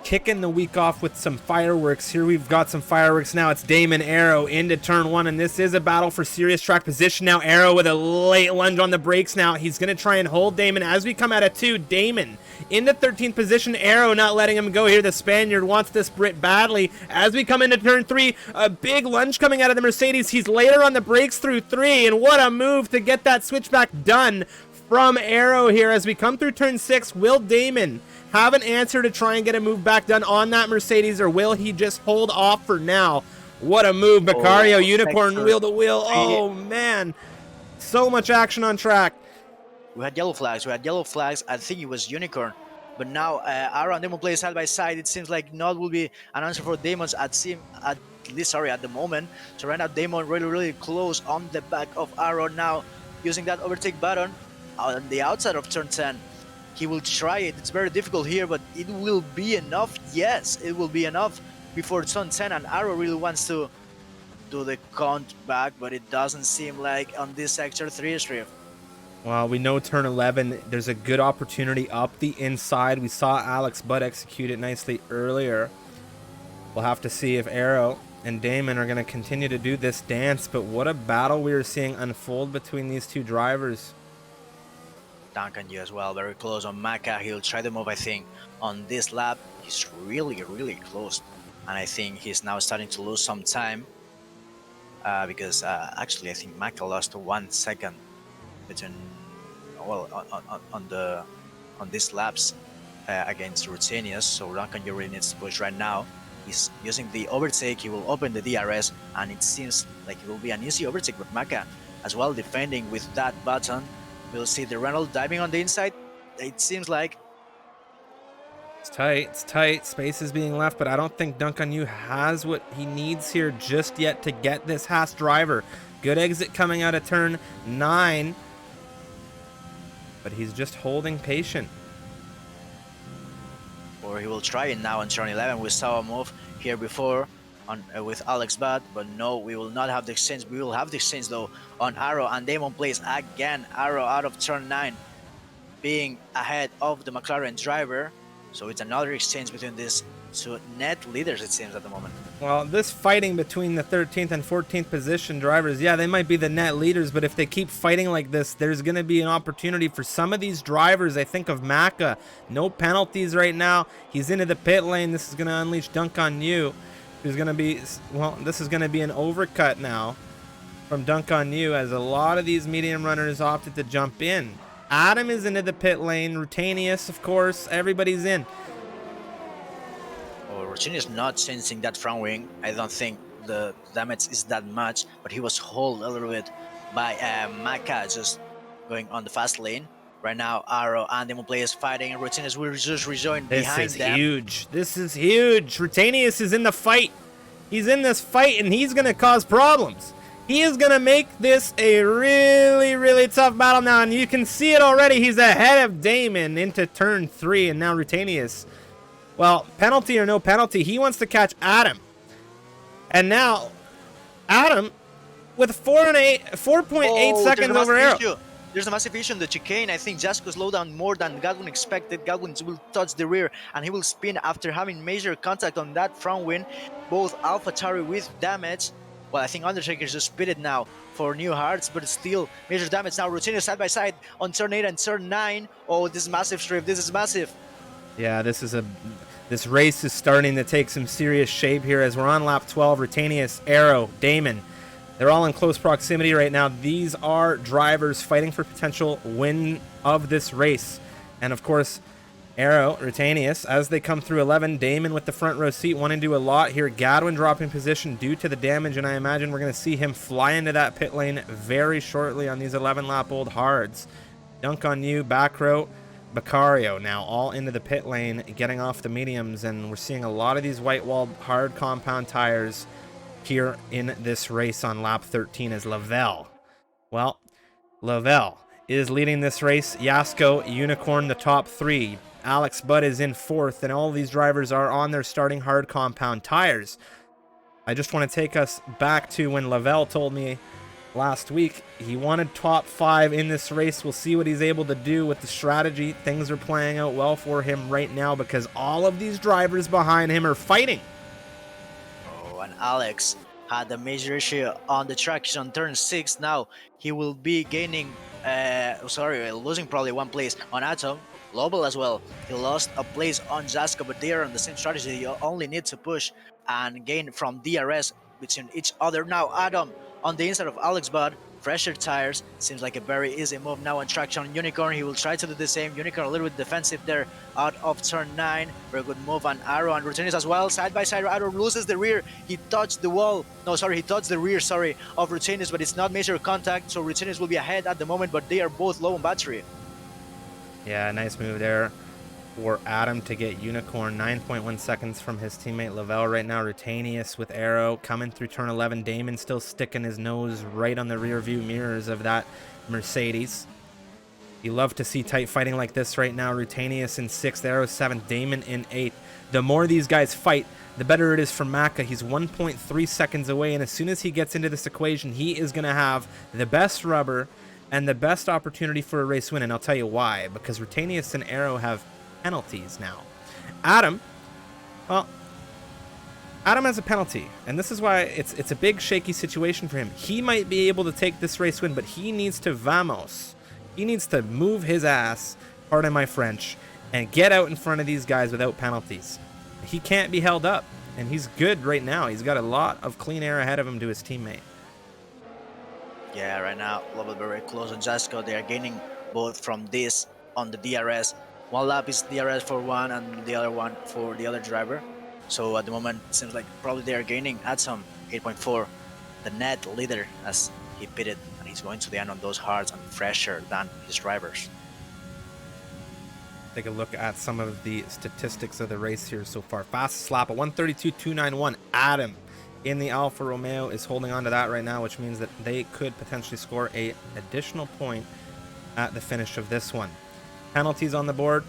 kicking the week off with some fireworks. Here we've got some fireworks now. It's Damon Arrow into turn 1, and this is a battle for serious track position now. Arrow with a late lunge on the brakes now. He's going to try and hold Damon as we come out of 2. Damon into 13th position. Arrow not letting him go here. The Spaniard wants this Brit badly. As we come into turn 3, a big lunge coming out of the Mercedes. He's later on the brakes through 3, and what a move to get that switchback done from Arrow here. As we come through turn 6, will Damon have an answer to try and get a move back done on that Mercedes, or will he just hold off for now? What a move. Becario, Unicorn, wheel to wheel. Oh, man. So much action on track. We had yellow flags. I think it was Unicorn. But now Arrow and Damon play side by side. It seems like not will be an answer for Damon's at the moment. So right now Damon really close on the back of Arrow now, using that overtake button on the outside of turn 10. He will try it. It's very difficult here, but it will be enough. Yes, it will be enough before turn 10, and Arrow really wants to do the count back, but it doesn't seem like on this sector 3 strip. Well, we know turn 11, there's a good opportunity up the inside. We saw Alex Butt execute it nicely earlier. We'll have to see if Arrow and Damon are going to continue to do this dance, but what a battle we are seeing unfold between these two drivers. Duncan you as well, very close on Maka. He'll try the move, I think, on this lap. He's really close, and I think he's now starting to lose some time because actually I think Maka lost 1 second between on these laps against Rutenius. So Duncan you really needs to push right now. He's using the overtake. He will open the DRS, and it seems like it will be an easy overtake, but Maka as well defending with that button. We'll see the Renault diving on the inside. It seems like it's tight. Space is being left, but I don't think Duncan Yu has what he needs here just yet to get this Haas driver. Good exit coming out of turn 9, but he's just holding patient. Or he will try it now on turn 11. We saw a move here before on with Alex Butt, but no, we will not have the exchange. We will have the exchange though on Arrow, and Damon plays again. Arrow out of turn 9, being ahead of the McLaren driver. So it's another exchange between these two net leaders, it seems, at the moment. Well, this fighting between the 13th and 14th position drivers, yeah, they might be the net leaders, but if they keep fighting like this, there's going to be an opportunity for some of these drivers. I think of Maka. No penalties right now. He's into the pit lane. This is going to unleash Duncan Yu. There's going to be, well, this is going to be an overcut now from Duncan Yu, as a lot of these medium runners opted to jump in. Adam is into the pit lane. Rutenius, of course, everybody's in. Oh, Rutenius not changing that front wing. I don't think the damage is that much, but he was held a little bit by Maka just going on the fast lane. Right now, Arrow and Demon players fighting, and Rutenius will just rejoin behind them. This is huge. Rutenius is in the fight. He's in this fight, and he's going to cause problems. He is going to make this a really tough battle now, and you can see it already. He's ahead of Damon into turn 3, and now Rutenius, well, penalty or no penalty, he wants to catch Adam. And now, Adam with 4.8 seconds over Arrow. There's a massive issue in the chicane. I think Jasko slowed down more than Godwin expected. Godwin will touch the rear, and he will spin after having major contact on that front wing. Both AlphaTauri with damage. Well, I think Undertaker's just pitted now for new hearts, but still major damage now. Rutenius side by side on turn 8 and turn 9. Oh, this is massive, Striff. This is massive. Yeah, this race is starting to take some serious shape here as we're on lap 12. Rutenius, Arrow, Damon. They're all in close proximity right now. These are drivers fighting for potential win of this race. And of course, Arrow, Rutenius, as they come through 11, Damon with the front row seat wanting to do a lot here. Godwin dropping position due to the damage, and I imagine we're going to see him fly into that pit lane very shortly on these 11-lap-old hards. Duncan Yu, back row, Becario now all into the pit lane, getting off the mediums, and we're seeing a lot of these white-walled hard compound tires here in this race on lap 13 as Lavelle. Well, Lavelle is leading this race. Jasko, Unicorn, the top 3. Alex Butt is in 4th, and all these drivers are on their starting hard compound tires. I just want to take us back to when Lavelle told me last week. He wanted top 5 in this race. We'll see what he's able to do with the strategy. Things are playing out well for him right now because all of these drivers behind him are fighting. Oh, and Alex had a major issue on the track. He's on turn 6 now. He will be gaining, losing probably 1 place on Atom. Lobel as well. He lost a place on Jaska, but they are on the same strategy. You only need to push and gain from DRS between each other. Now Adam on the inside of Alex, but fresher tires seems like a very easy move now on traction. Unicorn, he will try to do the same. Unicorn a little bit defensive there out of turn 9. Very good move on Arrow and Rutinis as well. Side by side, Arrow loses the rear. He touched the wall. No, sorry, he touched the rear, of Rutinis, but it's not major contact, so Rutinis will be ahead at the moment, but they are both low on battery. Yeah, nice move there for Adam to get Unicorn 9.1 seconds from his teammate Lavelle right now. Rutanius with Arrow coming through turn 11. Damon still sticking his nose right on the rear view mirrors of that Mercedes. You love to see tight fighting like this right now. Rutanius in 6th, Arrow 7th, Damon in 8th. The more these guys fight, the better it is for Maka. He's 1.3 seconds away, and as soon as he gets into this equation, he is going to have the best rubber and the best opportunity for a race win, and I'll tell you why. Because Rutanius and Arrow have penalties now. Adam has a penalty, and this is why it's a big shaky situation for him. He might be able to take this race win, but he needs to vamos. He needs to move his ass, pardon my French, and get out in front of these guys without penalties. He can't be held up, and he's good right now. He's got a lot of clean air ahead of him to his teammate. Yeah, right now, a little bit very close on Jasco. They are gaining both from this on the DRS. 1 lap is DRS for one and the other one for the other driver. So at the moment, it seems like probably they are gaining at some 8.4. The net leader as he pitted, and he's going to the end on those hards and fresher than his drivers. Take a look at some of the statistics of the race here so far. Fastest lap, a 132.291. Adam in the Alfa Romeo is holding on to that right now, which means that they could potentially score a additional point at the finish of this one. Penalties on the board.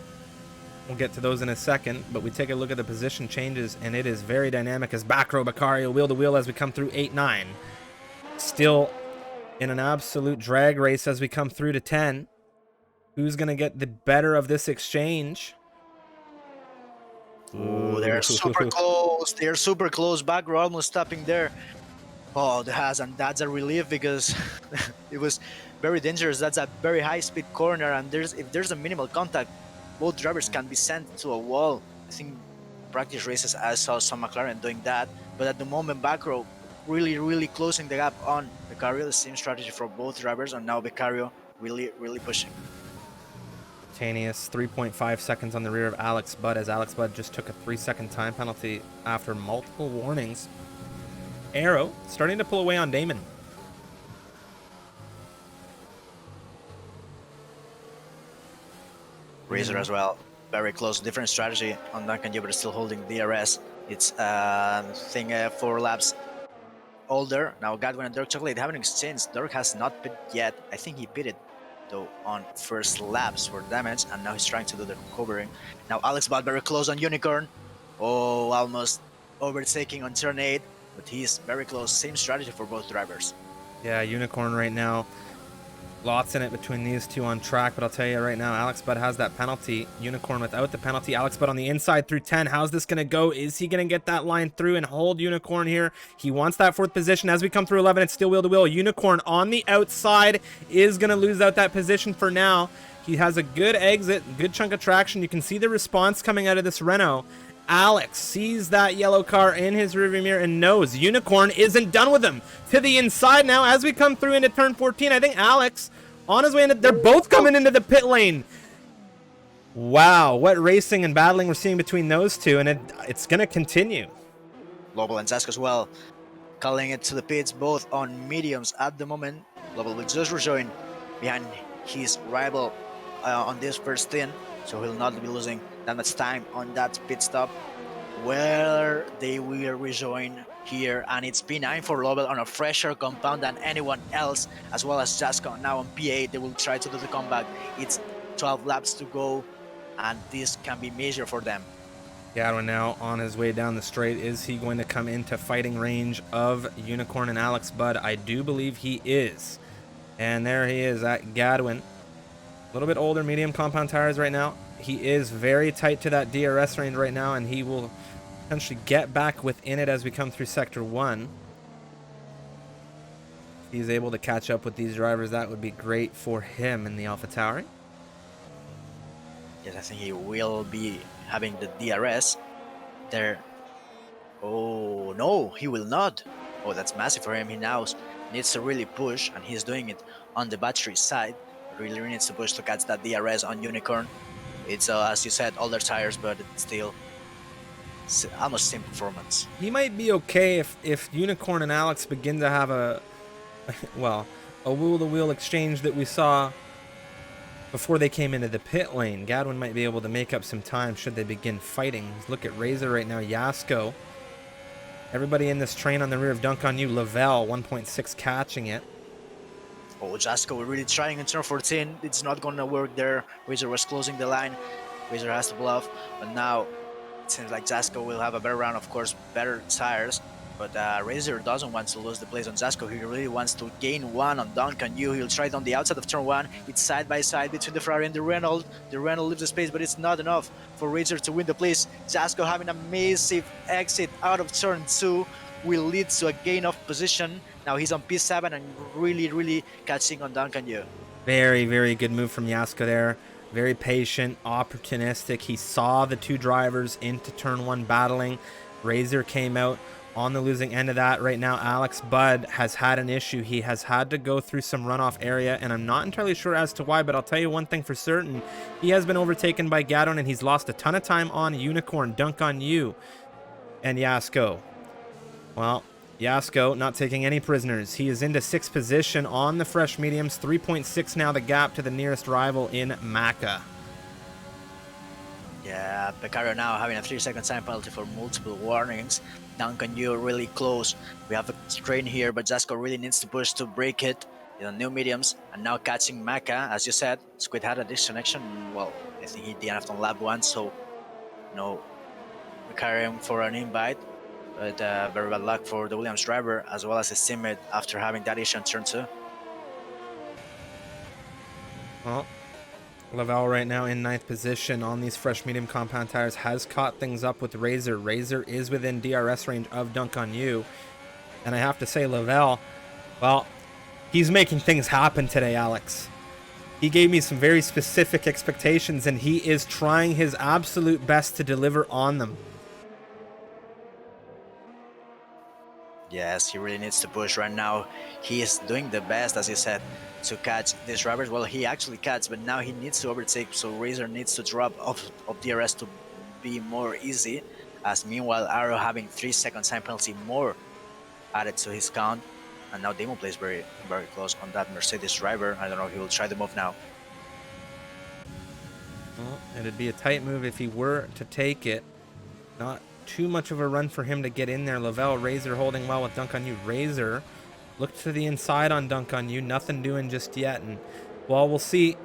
We'll get to those in a second, but we take a look at the position changes, and it is very dynamic as back row Baccario wheel to wheel as we come through 8-9. Still in an absolute drag race as we come through to 10. Who's going to get the better of this exchange? Ooh, they're super close. They're super close. Back row almost stopping there. Oh, and that's a relief because it was very dangerous. That's a very high-speed corner, and if there's a minimal contact, both drivers can be sent to a wall. I think practice races I saw some McLaren doing that, but at the moment, back row really closing the gap on Beccario. The same strategy for both drivers, and now Beccario really pushing. Rutanius 3.5 seconds on the rear of Alex Budd as Alex Budd just took a 3-second time penalty after multiple warnings. Arrow starting to pull away on Damon. Razor as well, very close. Different strategy on Duncan, but still holding DRS. It's 4 laps older. Now Godwin and Dirk Chocolate haven't exchanged. Dirk has not pitted yet. I think he pitted though on first laps for damage, and now he's trying to do the recovering. Now Alex Budd very close on Unicorn. Oh, almost overtaking on turn 8, but he's very close. Same strategy for both drivers. Yeah, Unicorn right now. Lots in it between these two on track, but I'll tell you right now, Alex Budd has that penalty. Unicorn without the penalty. Alex Budd on the inside through 10. How's this going to go? Is he going to get that line through and hold Unicorn here? He wants that 4th position. As we come through 11, it's still wheel to wheel. Unicorn on the outside is going to lose out that position for now. He has a good exit, good chunk of traction. You can see the response coming out of this Renault. Alex sees that yellow car in his rearview mirror and knows Unicorn isn't done with him. To the inside now as we come through into turn 14. I think Alex on his way into, they're both coming into the pit lane. Wow, what racing and battling we're seeing between those two, and it's going to continue. Lobel and Zask as well, calling it to the pits, both on mediums at the moment. Lobel will just rejoin behind his rival on this first stint, so he'll not be losing that much time on that pit stop, where they will rejoin here, and it's P9 for Lobel on a fresher compound than anyone else, as well as Jasko now on P8. They will try to do the comeback. It's 12 laps to go, and this can be major for them. Gadwin now on his way down the straight. Is he going to come into fighting range of Unicorn and Alex Budd? I do believe he is. And there he is at Gadwin. A little bit older, medium compound tires right now. He is very tight to that DRS range right now, and he will potentially get back within it as we come through Sector 1. If he's able to catch up with these drivers, that would be great for him in the AlphaTauri. Yes, I think he will be having the DRS there. Oh, no, he will not. Oh, that's massive for him. He now needs to really push, and he's doing it on the battery side. Really needs to push to catch that DRS on Unicorn. It's, as you said, older tires, but it's still almost same performance. He might be okay if Unicorn and Alex begin to have a wheel-to-wheel exchange that we saw before they came into the pit lane. Gadwin might be able to make up some time should they begin fighting. Look at Razor right now, Yasko. Everybody in this train on the rear of Dunk on You. Lavelle, 1.6 catching it. Oh, Jasko, we're really trying in turn 14. It's not going to work there. Razor was closing the line. Razor has to bluff. But now it seems like Jasko will have a better round, of course, better tires. But Razor doesn't want to lose the place on Jasko. He really wants to gain one on Duncan Yu. He'll try it on the outside of turn 1. It's side by side between the Ferrari and the Renault. The Renault leaves the space, but it's not enough for Razor to win the place. Jasko having a massive exit out of turn 2 will lead to a gain of position. Now he's on P7 and really catching on Duncan Yu. Very, very good move from Yasko there. Very patient, opportunistic. He saw the two drivers into turn 1 battling. Razor came out on the losing end of that. Right now, Alex Budd has had an issue. He has had to go through some runoff area, and I'm not entirely sure as to why, but I'll tell you one thing for certain. He has been overtaken by Gadon, and he's lost a ton of time on Unicorn, Dunk on You, and Yasko. Well, Yasko not taking any prisoners. He is into 6th position on the fresh mediums. 3.6 now the gap to the nearest rival in Maka. Yeah, Becario now having a 3-second time penalty for multiple warnings. Duncan Yu really close. We have a strain here, but Jasko really needs to push to break it. New mediums, and now catching Maka, as you said. Squid had a disconnection. Well, I think he DNF'd on lap 1, so no Becario for an invite. But very bad luck for the Williams driver as well as his teammate after having that issue on turn 2. Well, Lavelle right now in 9th position on these fresh medium compound tires has caught things up with Razor. Razor is within DRS range of Dunk on You. And I have to say, Lavelle, well, he's making things happen today, Alex. He gave me some very specific expectations, and he is trying his absolute best to deliver on them. Yes, he really needs to push right now. He is doing the best, as you said, to catch these drivers. Well, he actually catches, but now he needs to overtake, so Razor needs to drop off of DRS to be more easy. As meanwhile, Arrow having 3-second time penalty more added to his count. And now Damon plays very close on that Mercedes driver. I don't know if he will try the move now. Well, it'd be a tight move if he were to take it. Not too much of a run for him to get in there. Lavelle, Razor holding well with Dunk on You. Razor looked to the inside on Dunk on You. Nothing doing just yet. And, well, we'll see.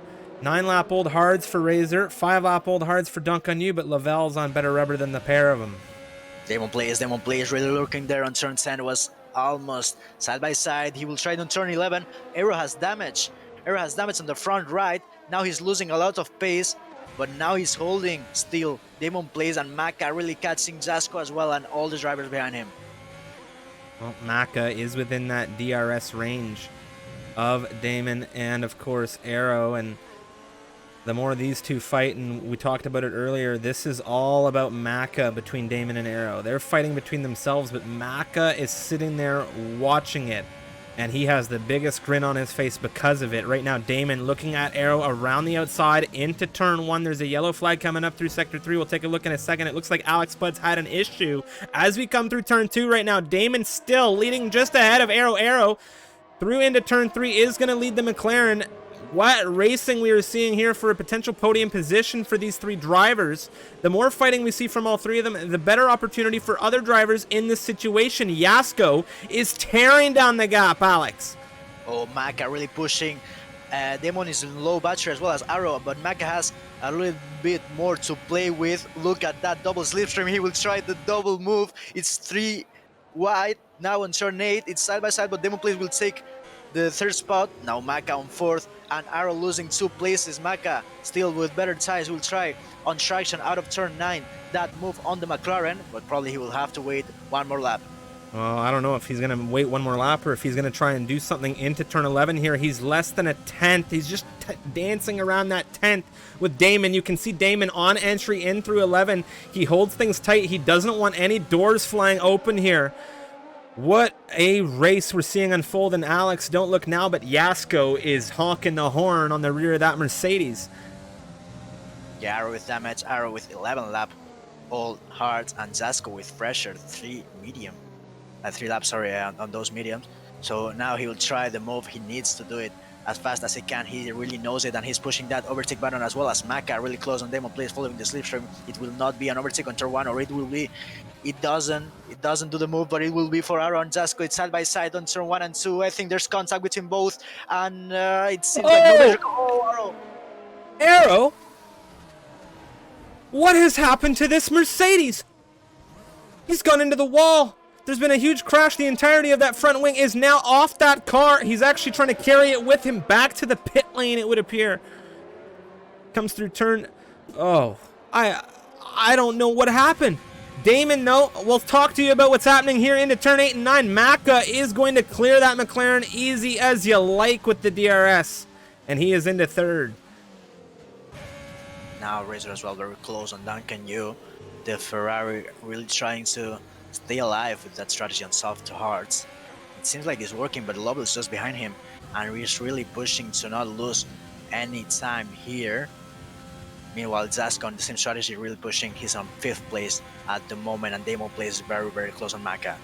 9-lap old hards for Razor. 5-lap old hards for Dunk on You. But Lavelle's on better rubber than the pair of them. Damon plays really lurking there on turn 10. It was almost side by side. He will try it on turn 11. Aero has damage. Aero has damage on the front right. Now he's losing a lot of pace. But now he's holding still. Damon plays and Maka really catching Jasko as well and all the drivers behind him. Well, Maka is within that DRS range of Damon and, of course, Arrow. And the more these two fight, and we talked about it earlier, this is all about Maka between Damon and Arrow. They're fighting between themselves, but Maka is sitting there watching it. And he has the biggest grin on his face because of it. Right now, Damon looking at Arrow around the outside into turn 1. There's a yellow flag coming up through sector 3. We'll take a look in a second. It looks like Alex Budd's had an issue. As we come through turn 2 right now, Damon still leading just ahead of Arrow. Arrow through into turn 3 is going to lead the McLaren. What racing we are seeing here for a potential podium position for these three drivers. The more fighting we see from all three of them, the better opportunity for other drivers in this situation. Yasko is tearing down the gap, Alex. Oh, Maka really pushing. Damon is in low battery as well as Arrow, but Maka has a little bit more to play with. Look at that double slipstream. He will try the double move. It's 3 wide. Now on turn 8, it's side by side, but Demon Place will take the third spot. Now Maka on fourth, and Arrow losing 2 places. Maka still with better ties will try on traction out of turn 9. That move on the McLaren, but probably he will have to wait one more lap. Well, I don't know if he's going to wait one more lap or if he's going to try and do something into turn 11 here. He's less than a tenth. He's just dancing around that tenth with Damon. You can see Damon on entry in through 11. He holds things tight. He doesn't want any doors flying open here. What a race we're seeing unfold. And Alex, don't look now, but Yasko is honking the horn on the rear of that Mercedes. Yeah, Arrow with damage, Arrow with 11 lap, all hard, and Zasko with pressure, 3 medium. 3 laps, sorry, on those mediums. So now he will try the move. He needs to do it as fast as he can. He really knows it, and he's pushing that overtake button as well as Maka really close on Demon Place following the slipstream. It will not be an overtake on turn 1, or it will be. It doesn't do the move, but it will be for Arrow and Zasko. It's side by side on turn 1 and 2. I think there's contact between both, and it seems like no major. Oh, Arrow! Arrow? What has happened to this Mercedes? He's gone into the wall. There's been a huge crash. The entirety of that front wing is now off that car. He's actually trying to carry it with him back to the pit lane, it would appear. Comes through turn... Oh, I don't know what happened. Damon, no, we'll talk to you about what's happening here into turn 8 and 9. Maka is going to clear that McLaren easy as you like with the DRS. And he is into third. Now Razor as well, very close on Duncan Yu. The Ferrari really trying to stay alive with that strategy on soft to hards. It seems like it's working, but Lovell is just behind him, and he's really pushing to not lose any time here. Meanwhile, Zasko on the same strategy, really pushing. He's on 5th place at the moment, and Demon Place is very, very close on Maka.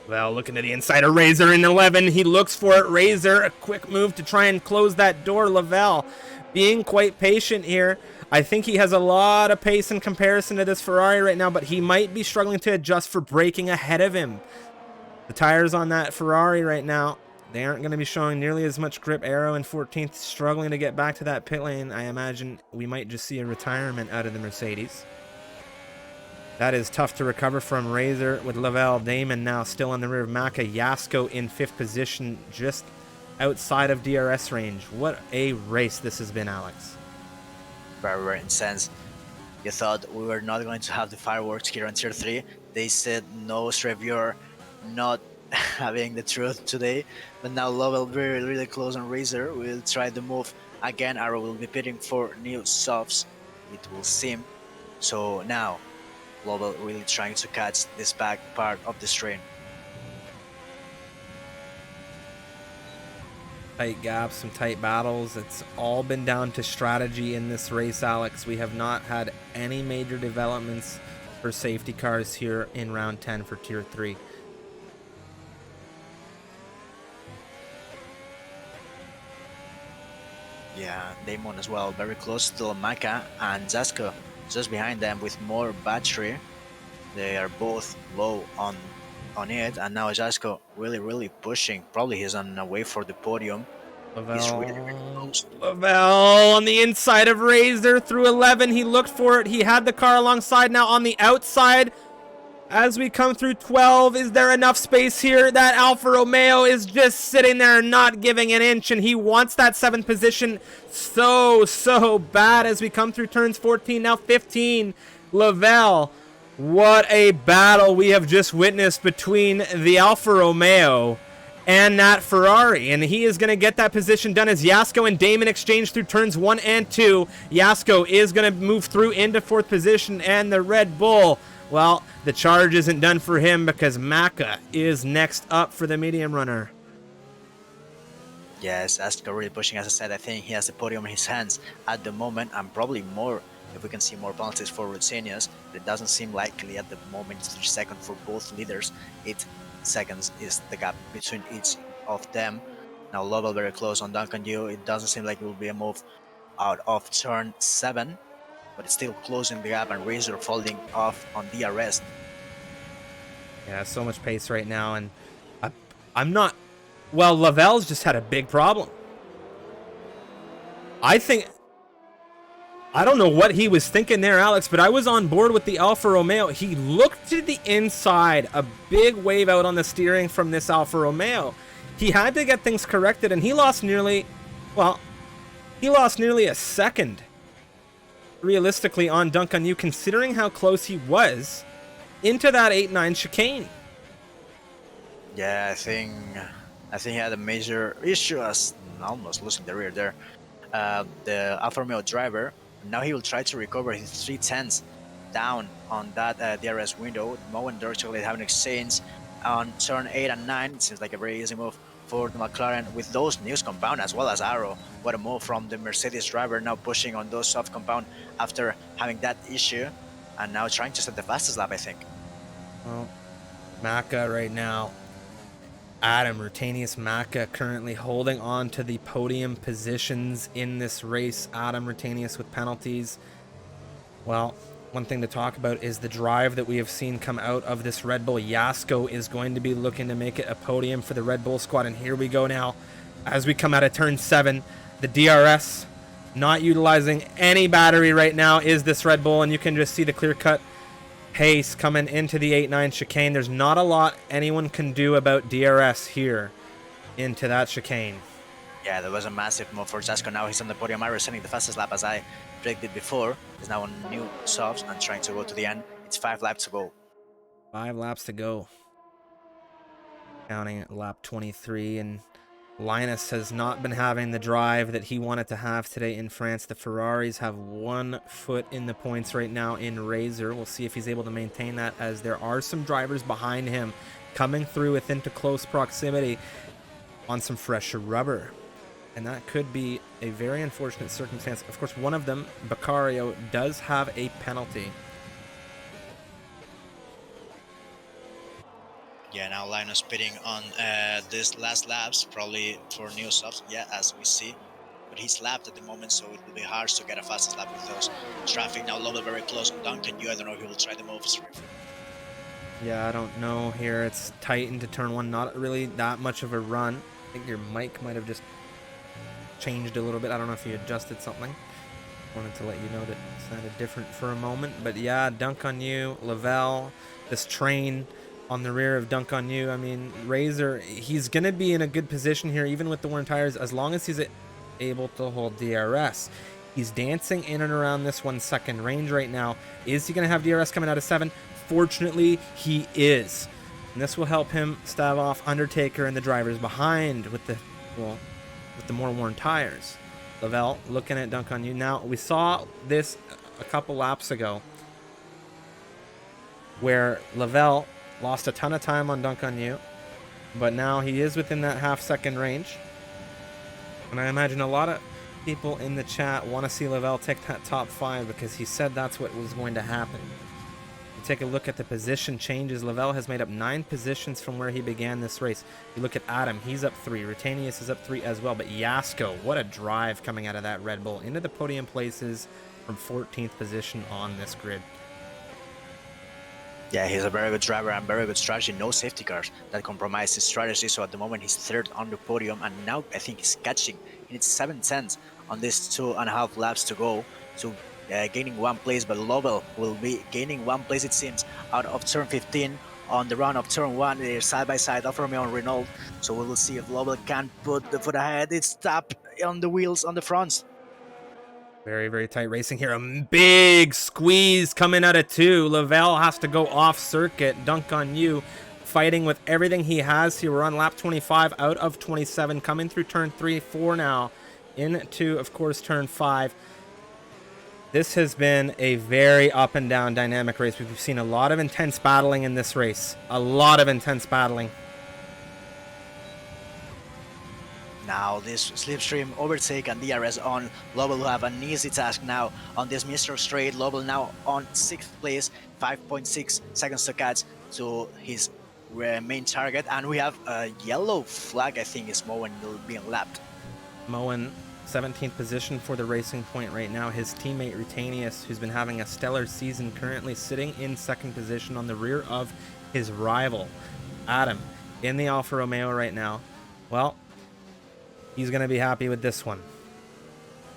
Well, looking at the inside of Razor in 11. He looks for it. Razor, a quick move to try and close that door. Lavelle being quite patient here. I think he has a lot of pace in comparison to this Ferrari right now, but he might be struggling to adjust for braking ahead of him. The tires on that Ferrari right now, they aren't going to be showing nearly as much grip. Arrow in 14th, struggling to get back to that pit lane. I imagine we might just see a retirement out of the Mercedes. That is tough to recover from. Razor with Lavelle. Damon now still on the rear of Maka. Yasko in 5th position, just outside of DRS range. What a race this has been, Alex. Very, very intense. You thought we were not going to have the fireworks here on tier 3. They said no, reviewer not having the truth today. But now Lovell very, really close on Razor. We'll try the move again. Arrow will be pitting for new softs, it will seem. So now Lovell really trying to catch this back part of the strain. Tight gaps, some tight battles. It's all been down to strategy in this race, Alex. We have not had any major developments for safety cars here in round 10 for tier 3. Yeah, Damon as well, very close to Maka, and Zasko just behind them with more battery. They are both low on it, and now Zasko really pushing. Probably he's on the way for the podium. He's really close. Lavelle on the inside of Razor through 11. He looked for it. He had the car alongside. Now on the outside as we come through 12. Is there enough space here? That Alfa Romeo is just sitting there not giving an inch, and he wants that 7th position so bad as we come through turns 14, now 15. Lavelle, what a battle we have just witnessed between the Alfa Romeo and that Ferrari, and he is going to get that position done as Yasko and Damon exchange through turns 1 and 2. Yasko is going to move through into 4th position, and the Red Bull, well, the charge isn't done for him because Maka is next up for the medium runner. Yes, Yasko really pushing. As I said, I think he has the podium in his hands at the moment, and probably more if we can see more penalties for Rosenius. It doesn't seem likely at the moment. 3 seconds for both leaders. 8 seconds is the gap between each of them. Now Lovell very close on Duncan Yu. It doesn't seem like it will be a move out of turn 7, but it's still closing the gap, and Razor falling off on DRS. Yeah, so much pace right now, and I'm not... Well, Lavelle's just had a big problem. I don't know what he was thinking there, Alex, but I was on board with the Alfa Romeo. He looked to the inside, a big wave out on the steering from this Alfa Romeo. He had to get things corrected, and he lost nearly a second, realistically, on Dunk on You, considering how close he was into that 8-9 chicane. Yeah, I think he had a major issue as almost losing the rear there. The Alfa Romeo driver, now he will try to recover his 310s down on that DRS window. Moen virtually having exchange on turn 8 and 9. It seems like a very easy move for the McLaren with those news compound as well as Arrow. What a move from the Mercedes driver, now pushing on those soft compound after having that issue and now trying to set the fastest lap, I think. Well, Maka right now, Adam Rutanius Maka currently holding on to the podium positions in this race. Adam Rutanius with penalties. Well, one thing to talk about is the drive that we have seen come out of this Red Bull. Yasko is going to be looking to make it a podium for the Red Bull squad. And here we go now. As we come out of turn 7, the DRS not utilizing any battery right now is this Red Bull. And you can just see the clear-cut pace coming into the 8-9 chicane. There's not a lot anyone can do about DRS here into that chicane. Yeah, there was a massive move for Jasko. Now he's on the podium. Ira sending the fastest lap as I predicted before. He's now on new softs and trying to go to the end. It's 5 laps to go. 5 laps to go. Counting at lap 23, and Linus has not been having the drive that he wanted to have today in France. The Ferraris have 1 foot in the points right now in Razor. We'll see if he's able to maintain that, as there are some drivers behind him coming through within close proximity on some fresh rubber. And that could be a very unfortunate circumstance. Of course, one of them, Beccario, does have a penalty. Yeah, now Linus pitting on this last laps, probably for new softs. Yeah, as we see. But he's lapped at the moment, so it will be hard to get a fastest lap with those traffic. Now Lovell very close on Duncan. I don't know if he will try the moves. Yeah, I don't know here. It's tight into turn 1. Not really that much of a run. I think your mic might have just changed a little bit. I don't know if you adjusted something. Wanted to let you know that it sounded different for a moment. But yeah, Dunk on You, Lavelle, this train on the rear of Dunk on You. I mean, Razor, he's going to be in a good position here, even with the worn tires, as long as he's able to hold DRS. He's dancing in and around this 1 second range right now. Is he going to have DRS coming out of 7? Fortunately, he is. And this will help him stave off Undertaker and the drivers behind with the more worn tires. Lavelle looking at Dunk on You. Now, we saw this a couple laps ago where Lavelle lost a ton of time on Dunk on You, but now he is within that half-second range. And I imagine a lot of people in the chat want to see Lavelle take that top 5 because he said that's what was going to happen. You take a look at the position changes. Lavelle has made up 9 positions from where he began this race. You look at Adam, he's up 3. Rutanius is up 3 as well. But Yasko, what a drive coming out of that Red Bull into the podium places from 14th position on this grid. Yeah, he's a very good driver and very good strategy. No safety cars that compromise his strategy. So at the moment he's 3rd on the podium, and now I think he's catching. He needs 7 tenths on these 2.5 laps to go to gaining 1 place. But Lovell will be gaining 1 place, it seems, out of turn 15 on the run of turn 1. They're side by side, Alfa Romeo and Renault. So we will see if Lovell can put the foot ahead. It's tap on the wheels on the fronts. Very, very tight racing here. A big squeeze coming out of 2. Lavelle has to go off circuit. Dunk on You, fighting with everything he has here. We're on lap 25 out of 27, coming through turn 3, 4 now, into, of course, turn 5. This has been a very up and down dynamic race. We've seen a lot of intense battling in this race. A lot of intense battling. Now this slipstream overtake and DRS on. Lovell will have an easy task now on this Mr. Straight. Lovell now on 6th place, 5.6 seconds to catch to his main target. And we have a yellow flag, I think, is Moen being lapped. Moen, 17th position for the Racing Point right now. His teammate Rutanius, who's been having a stellar season, currently sitting in 2nd position on the rear of his rival, Adam, in the Alfa Romeo right now. Well, he's going to be happy with this one.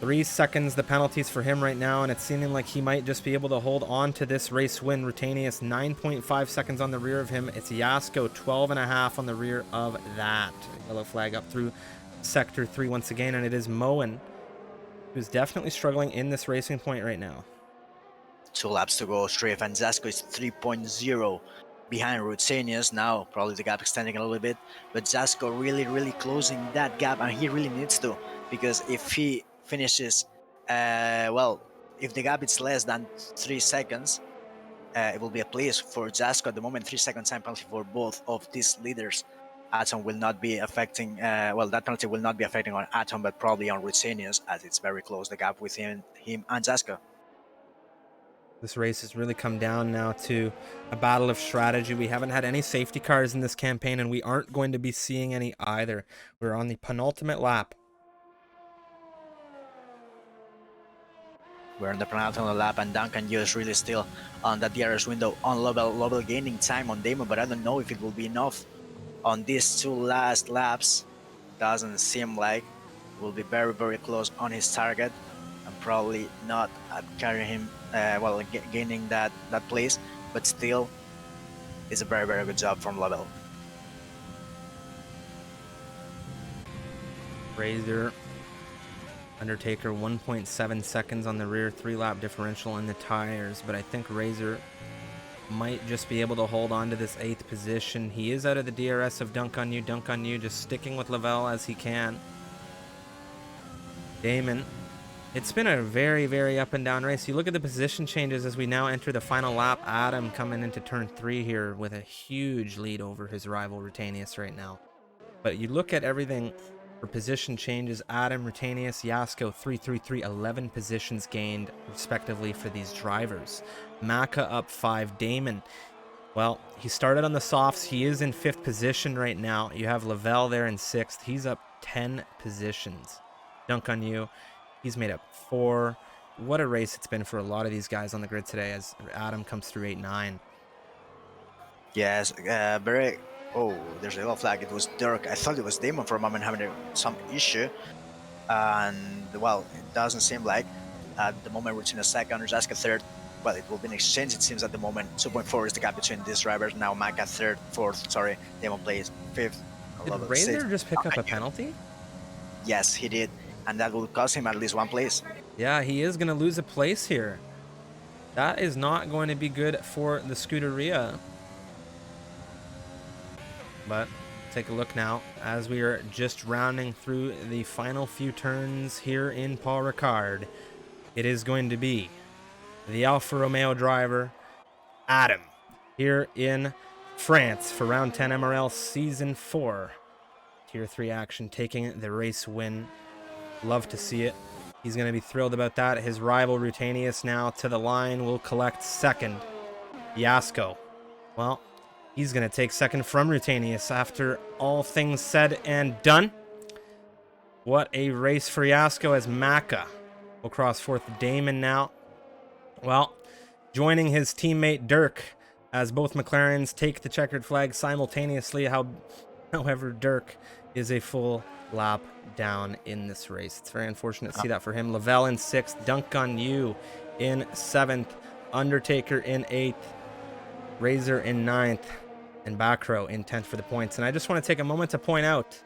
3 seconds the penalties for him right now, and it's seeming like he might just be able to hold on to this race win. Rutanius 9.5 seconds on the rear of him. It's Yasko 12.5 on the rear of that. Yellow flag up through sector 3 once again, and it is Moen who's definitely struggling in this racing point right now. 2 laps to go. Striff and Zasko is 3.0 behind Rutsenius. Now probably the gap extending a little bit, but Zasko really closing that gap, and he really needs to, because if he finishes well, if the gap is less than 3 seconds, it will be a place for Zasko. At the moment, 3 second time penalty for both of these leaders. Atom will not be affecting, well, that penalty will not be affecting on Atom, but probably on Rutsenius, as it's very close, the gap within him and Zasko. This race has really come down now to a battle of strategy. We haven't had any safety cars in this campaign, and we aren't going to be seeing any either. We're on the penultimate lap. We're in the penultimate lap, and Duncan Yu is really still on that DRS window on Lovell gaining time on Damon, but I don't know if it will be enough on these 2 last laps. Doesn't seem like. Will be very close on his target, and probably not carrying him, well, gaining that place, but still, it's a very good job from Lovell. Razor, Undertaker 1.7 seconds on the rear, 3-lap differential in the tires, but I think Razor might just be able to hold on to this 8th position. He is out of the DRS of Dunk on You, just sticking with Lovell as he can. Damon, it's been a very up and down race. You look at the position changes as we now enter the final lap. Adam coming into turn 3 here with a huge lead over his rival Rutanius right now. But you look at everything for position changes. Adam, Rutanius, Yasko, 3, 11 positions gained respectively for these drivers. Maka up 5. Damon, well, he started on the softs. He is in 5th position right now. You have Lavelle there in 6th. He's up 10 positions. Dunk on You, he's made up 4. What a race it's been for a lot of these guys on the grid today as Adam comes through 8-9. Yes, very. Oh, there's a yellow flag. It was Dirk. I thought it was Damon for a moment having some issue, and well, it doesn't seem like. At the moment, we're in a second. Zaska third. Well, it will be an exchange. It seems at the moment. 2.4 is the gap between these drivers. Now Maka third, fourth. Sorry, Damon plays 5th. Did Razor just pick up a penalty? Yes, he did, and that will cost him at least 1 place. Yeah, he is going to lose a place here. That is not going to be good for the Scuderia. But take a look now as we are just rounding through the final few turns here in Paul Ricard. It is going to be the Alfa Romeo driver, Adam, here in France for round 10 MRL season 4. Tier 3 action, taking the race win. Love to see it. He's going to be thrilled about that. His rival Rutanius now to the line will collect 2nd. Yasko, well, he's going to take 2nd from Rutanius after all things said and done. What a race for Yasko as Maka will cross 4th. Damon now, well, joining his teammate Dirk as both McLarens take the checkered flag simultaneously. However, Dirk is a full lap down in this race. It's very unfortunate to see that for him. Lavelle in 6th, Dunk on You in 7th, Undertaker in 8th, Razor in 9th, and Backrow in 10th for the points. And I just want to take a moment to point out,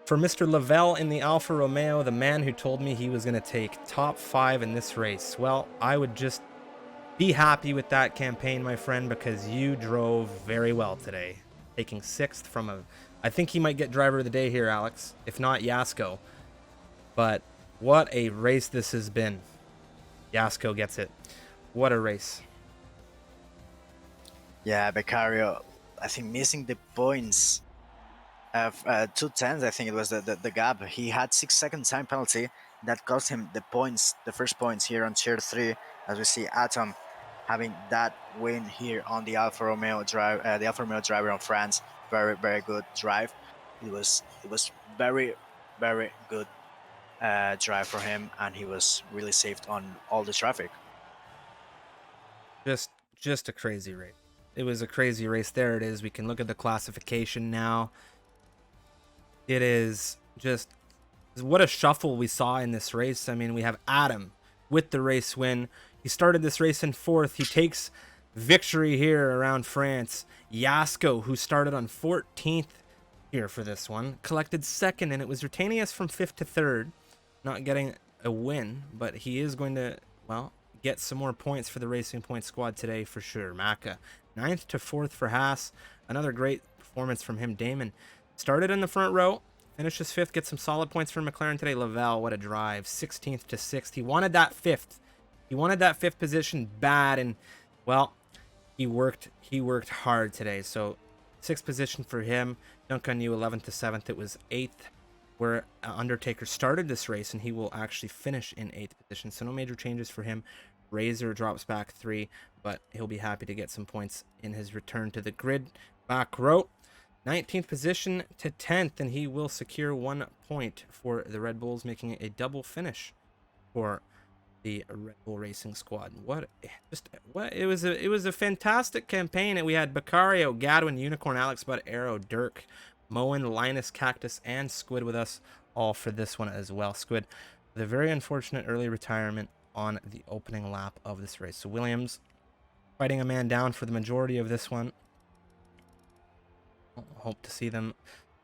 for Mr. Lavelle in the Alfa Romeo, the man who told me he was going to take top 5 in this race. Well, I would just be happy with that campaign, my friend, because you drove very well today. Taking 6th from I think he might get driver of the day here, Alex, if not Yasko. But what a race this has been. Yasko gets it. What a race. Yeah, Beccario, I think missing the points of 2 tenths, I think it was the gap. He had 6 second time penalty that cost him the points, the first points here on tier 3, as we see Atom having that win here on the Alfa Romeo driver on France. Very good drive. It was very good drive for him, and he was really saved on all the traffic. Just a crazy race. It was a crazy race. There it is. We can look at the classification now. It is just What a shuffle we saw in this race. I mean, we have Adam with the race win. He started this race in 4th. He takes victory here around France. Yasko, who started on 14th here for this one, collected 2nd, and it was Rutanius from 5th to 3rd, not getting a win, but he is going to, well, get some more points for the Racing Point squad today for sure. Maka, 9th to 4th for Haas. Another great performance from him. Damon started in the front row, finishes 5th, gets some solid points for McLaren today. Lavelle, what a drive, 16th to 6th. He wanted that 5th. He wanted that 5th position bad, and, well, he worked hard today. So 6th position for him. Duncan Yu 11th to 7th. It was 8th where Undertaker started this race, and he will actually finish in 8th position. So no major changes for him. Razor drops back 3, but he'll be happy to get some points in his return to the grid. Back row, 19th position to 10th, and he will secure 1 point for the Red Bulls, making it a double finish for the Red Bull Racing squad. It was a fantastic campaign, and we had Becario, Gadwin, Unicorn, Alex Bud, Arrow, Dirk, Moen, Linus, Cactus, and Squid with us all for this one as well. Squid, the very unfortunate early retirement on the opening lap of this race. So Williams fighting a man down for the majority of this one. Hope to see them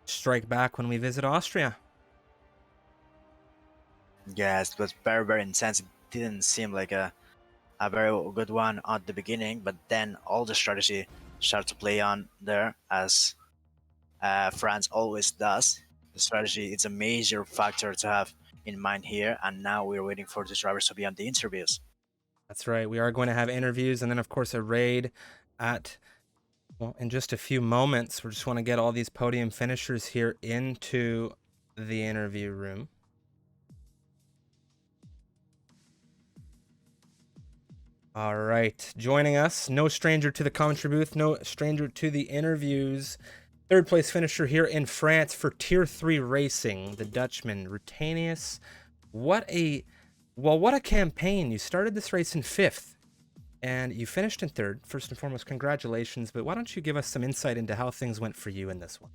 strike back when we visit Austria. Yes, it was very, very intense. It didn't seem like a very good one at the beginning, but then all the strategy started to play on there, as France always does. The strategy is a major factor to have in mind here, and now we're waiting for the drivers to be on the interviews. That's right. We are going to have interviews, and then, of course, a raid in just a few moments. We just want to get all these podium finishers here into the interview room. All right, joining us, no stranger to the commentary booth, no stranger to the interviews. 3rd place finisher here in France for Tier 3 Racing, the Dutchman, Rutanius. What a campaign. You started this race in 5th, and you finished in 3rd. First and foremost, congratulations, but why don't you give us some insight into how things went for you in this one?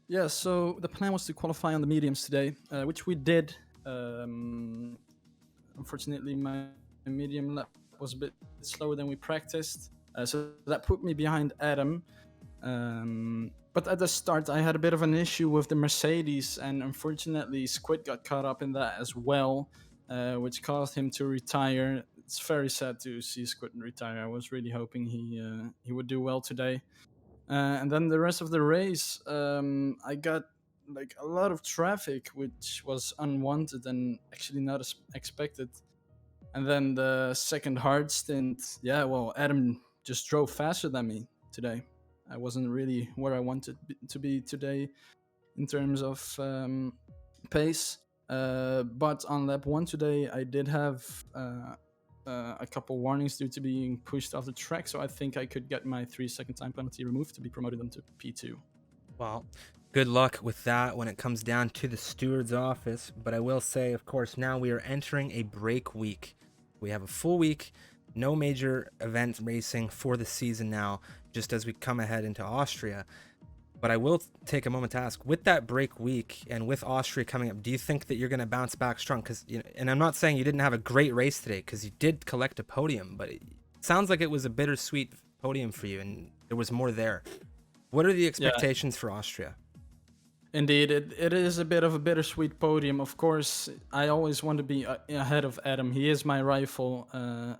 Yeah, so the plan was to qualify on the mediums today, which we did. Unfortunately, my medium lap was a bit slower than we practiced, so that put me behind Adam. But at the start, I had a bit of an issue with the Mercedes, and unfortunately, Squid got caught up in that as well, which caused him to retire. It's very sad to see Squid retire. I was really hoping he would do well today. And then the rest of the race, I got like a lot of traffic, which was unwanted and actually not as expected. And then the second hard stint, Adam just drove faster than me today. I wasn't really where I wanted to be today in terms of pace. But on lap 1 today, I did have a couple warnings due to being pushed off the track, so I think I could get my 3-second time penalty removed to be promoted into P2. Well, good luck with that when it comes down to the steward's office. But I will say, of course, now we are entering a break week. We have a full week, no major event racing for the season now, just as we come ahead into Austria. But I will take a moment to ask, with that break week and with Austria coming up, do you think that you're going to bounce back strong? Because, and I'm not saying you didn't have a great race today, because you did collect a podium, but it sounds like it was a bittersweet podium for you, and there was more there. What are the expectations for Austria? Indeed, it is a bit of a bittersweet podium. Of course, I always want to be ahead of Adam. He is my rival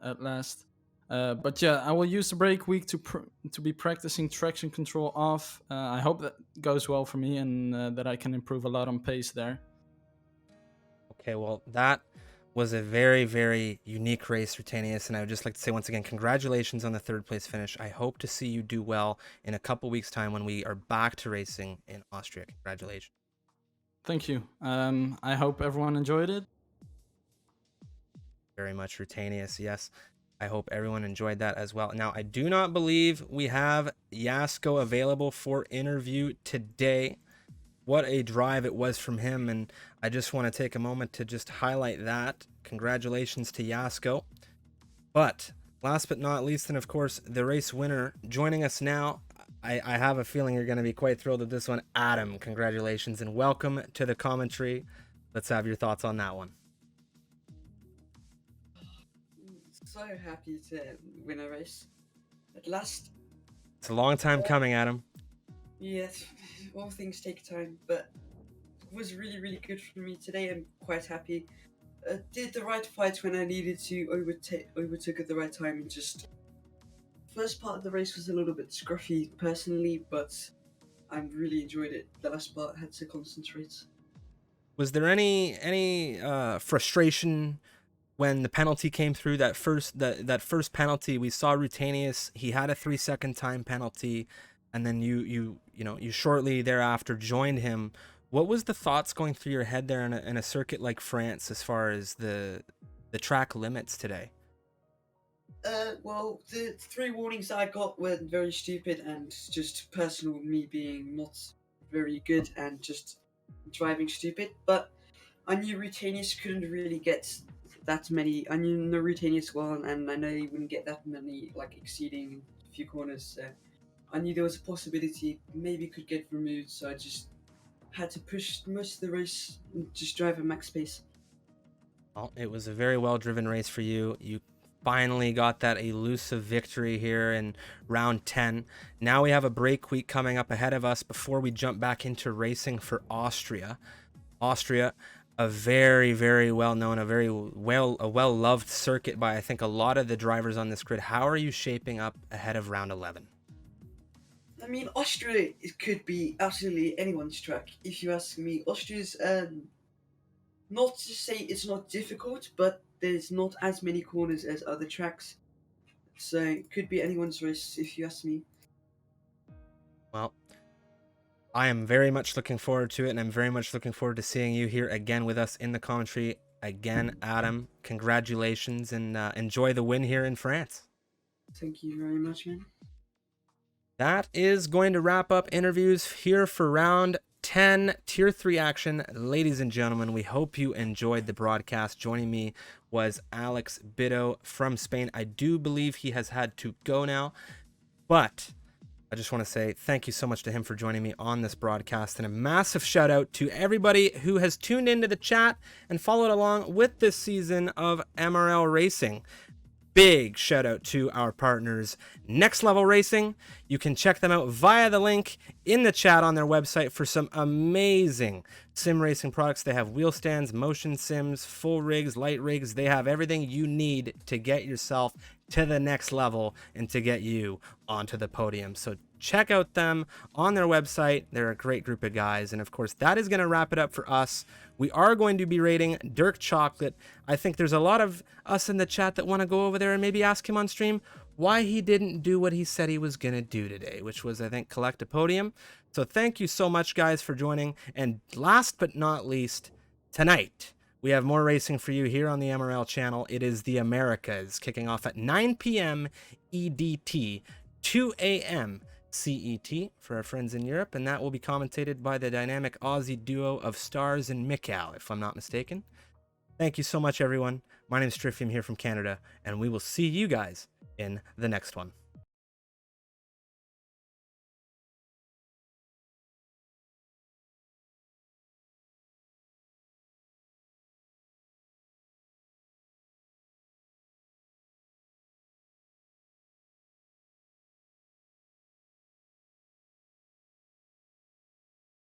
at last. But yeah, I will use the break week to be practicing traction control off. I hope that goes well for me, and that I can improve a lot on pace there. Okay, well, that was a very, very unique race, Rutanius, and I would just like to say once again, congratulations on the 3rd place finish. I hope to see you do well in a couple weeks' time when we are back to racing in Austria. Congratulations. Thank you. I hope everyone enjoyed it. Very much, Rutanius, yes. I hope everyone enjoyed that as well. Now, I do not believe we have Yasko available for interview today. What a drive it was from him, and I just want to take a moment to just highlight that. Congratulations to Yasko. But last but not least, and of course, the race winner joining us now. I have a feeling you're going to be quite thrilled with this one. Adam, congratulations and welcome to the commentary. Let's have your thoughts on that one. So happy to win a race at last. It's a long time coming, Adam. Yes, all things take time, but it was really good for me today. I'm quite happy. Did the right fight when I needed to, overtook at the right time, and just first part of the race was a little bit scruffy personally, but I really enjoyed it. The last part had to concentrate. Was there any frustration when the penalty came through? That first penalty, we saw Rutanius, he had a 3-second time penalty, and then you shortly thereafter joined him. What was the thoughts going through your head there in a circuit like France as far as the track limits today? Well, the 3 warnings I got were very stupid and just personal, me being not very good and just driving stupid. But I knew Rutanius couldn't really get that many. I knew no Rutanius well, and I know he wouldn't get that many, like exceeding a few corners. So I knew there was a possibility maybe could get removed. So I just had to push most of the race and just drive at max pace. Well, it was a very well-driven race for you. You finally got that elusive victory here in round 10. Now we have a break week coming up ahead of us before we jump back into racing for Austria. Austria, a very well-known, a well-loved circuit by I think a lot of the drivers on this grid. How are you shaping up ahead of round 11? I mean, Austria, it could be absolutely anyone's track. If you ask me, Austria's not to say it's not difficult, but there's not as many corners as other tracks. So it could be anyone's race if you ask me. Well, I am very much looking forward to it, and I'm very much looking forward to seeing you here again with us in the commentary. Again, Adam, congratulations, and enjoy the win here in France. Thank you very much, man. That is going to wrap up interviews here for round 10, Tier 3 action. Ladies and gentlemen, we hope you enjoyed the broadcast. Joining me was Alex Bitto from Spain. I do believe he has had to go now, but I just want to say thank you so much to him for joining me on this broadcast, and a massive shout out to everybody who has tuned into the chat and followed along with this season of MRL Racing. Big shout out to our partners, Next Level Racing. You can check them out via the link in the chat on their website for some amazing sim racing products. They have wheel stands, motion sims, full rigs, light rigs. They have everything you need to get yourself to the next level and to get you onto the podium. So check out them on their website. They're a great group of guys. And of course, that is going to wrap it up for us. We are going to be rating Dirk Chocolate. I think there's a lot of us in the chat that want to go over there and maybe ask him on stream why he didn't do what he said he was going to do today, which was, I think, collect a podium. So thank you so much, guys, for joining. And last but not least, tonight, we have more racing for you here on the MRL channel. It is the Americas, kicking off at 9 p.m. EDT, 2 a.m. CET for our friends in Europe, and that will be commentated by the dynamic Aussie duo of Stars and Mikau, if I'm not mistaken. Thank you so much, everyone. My name is Triffium here from Canada, and we will see you guys in the next one.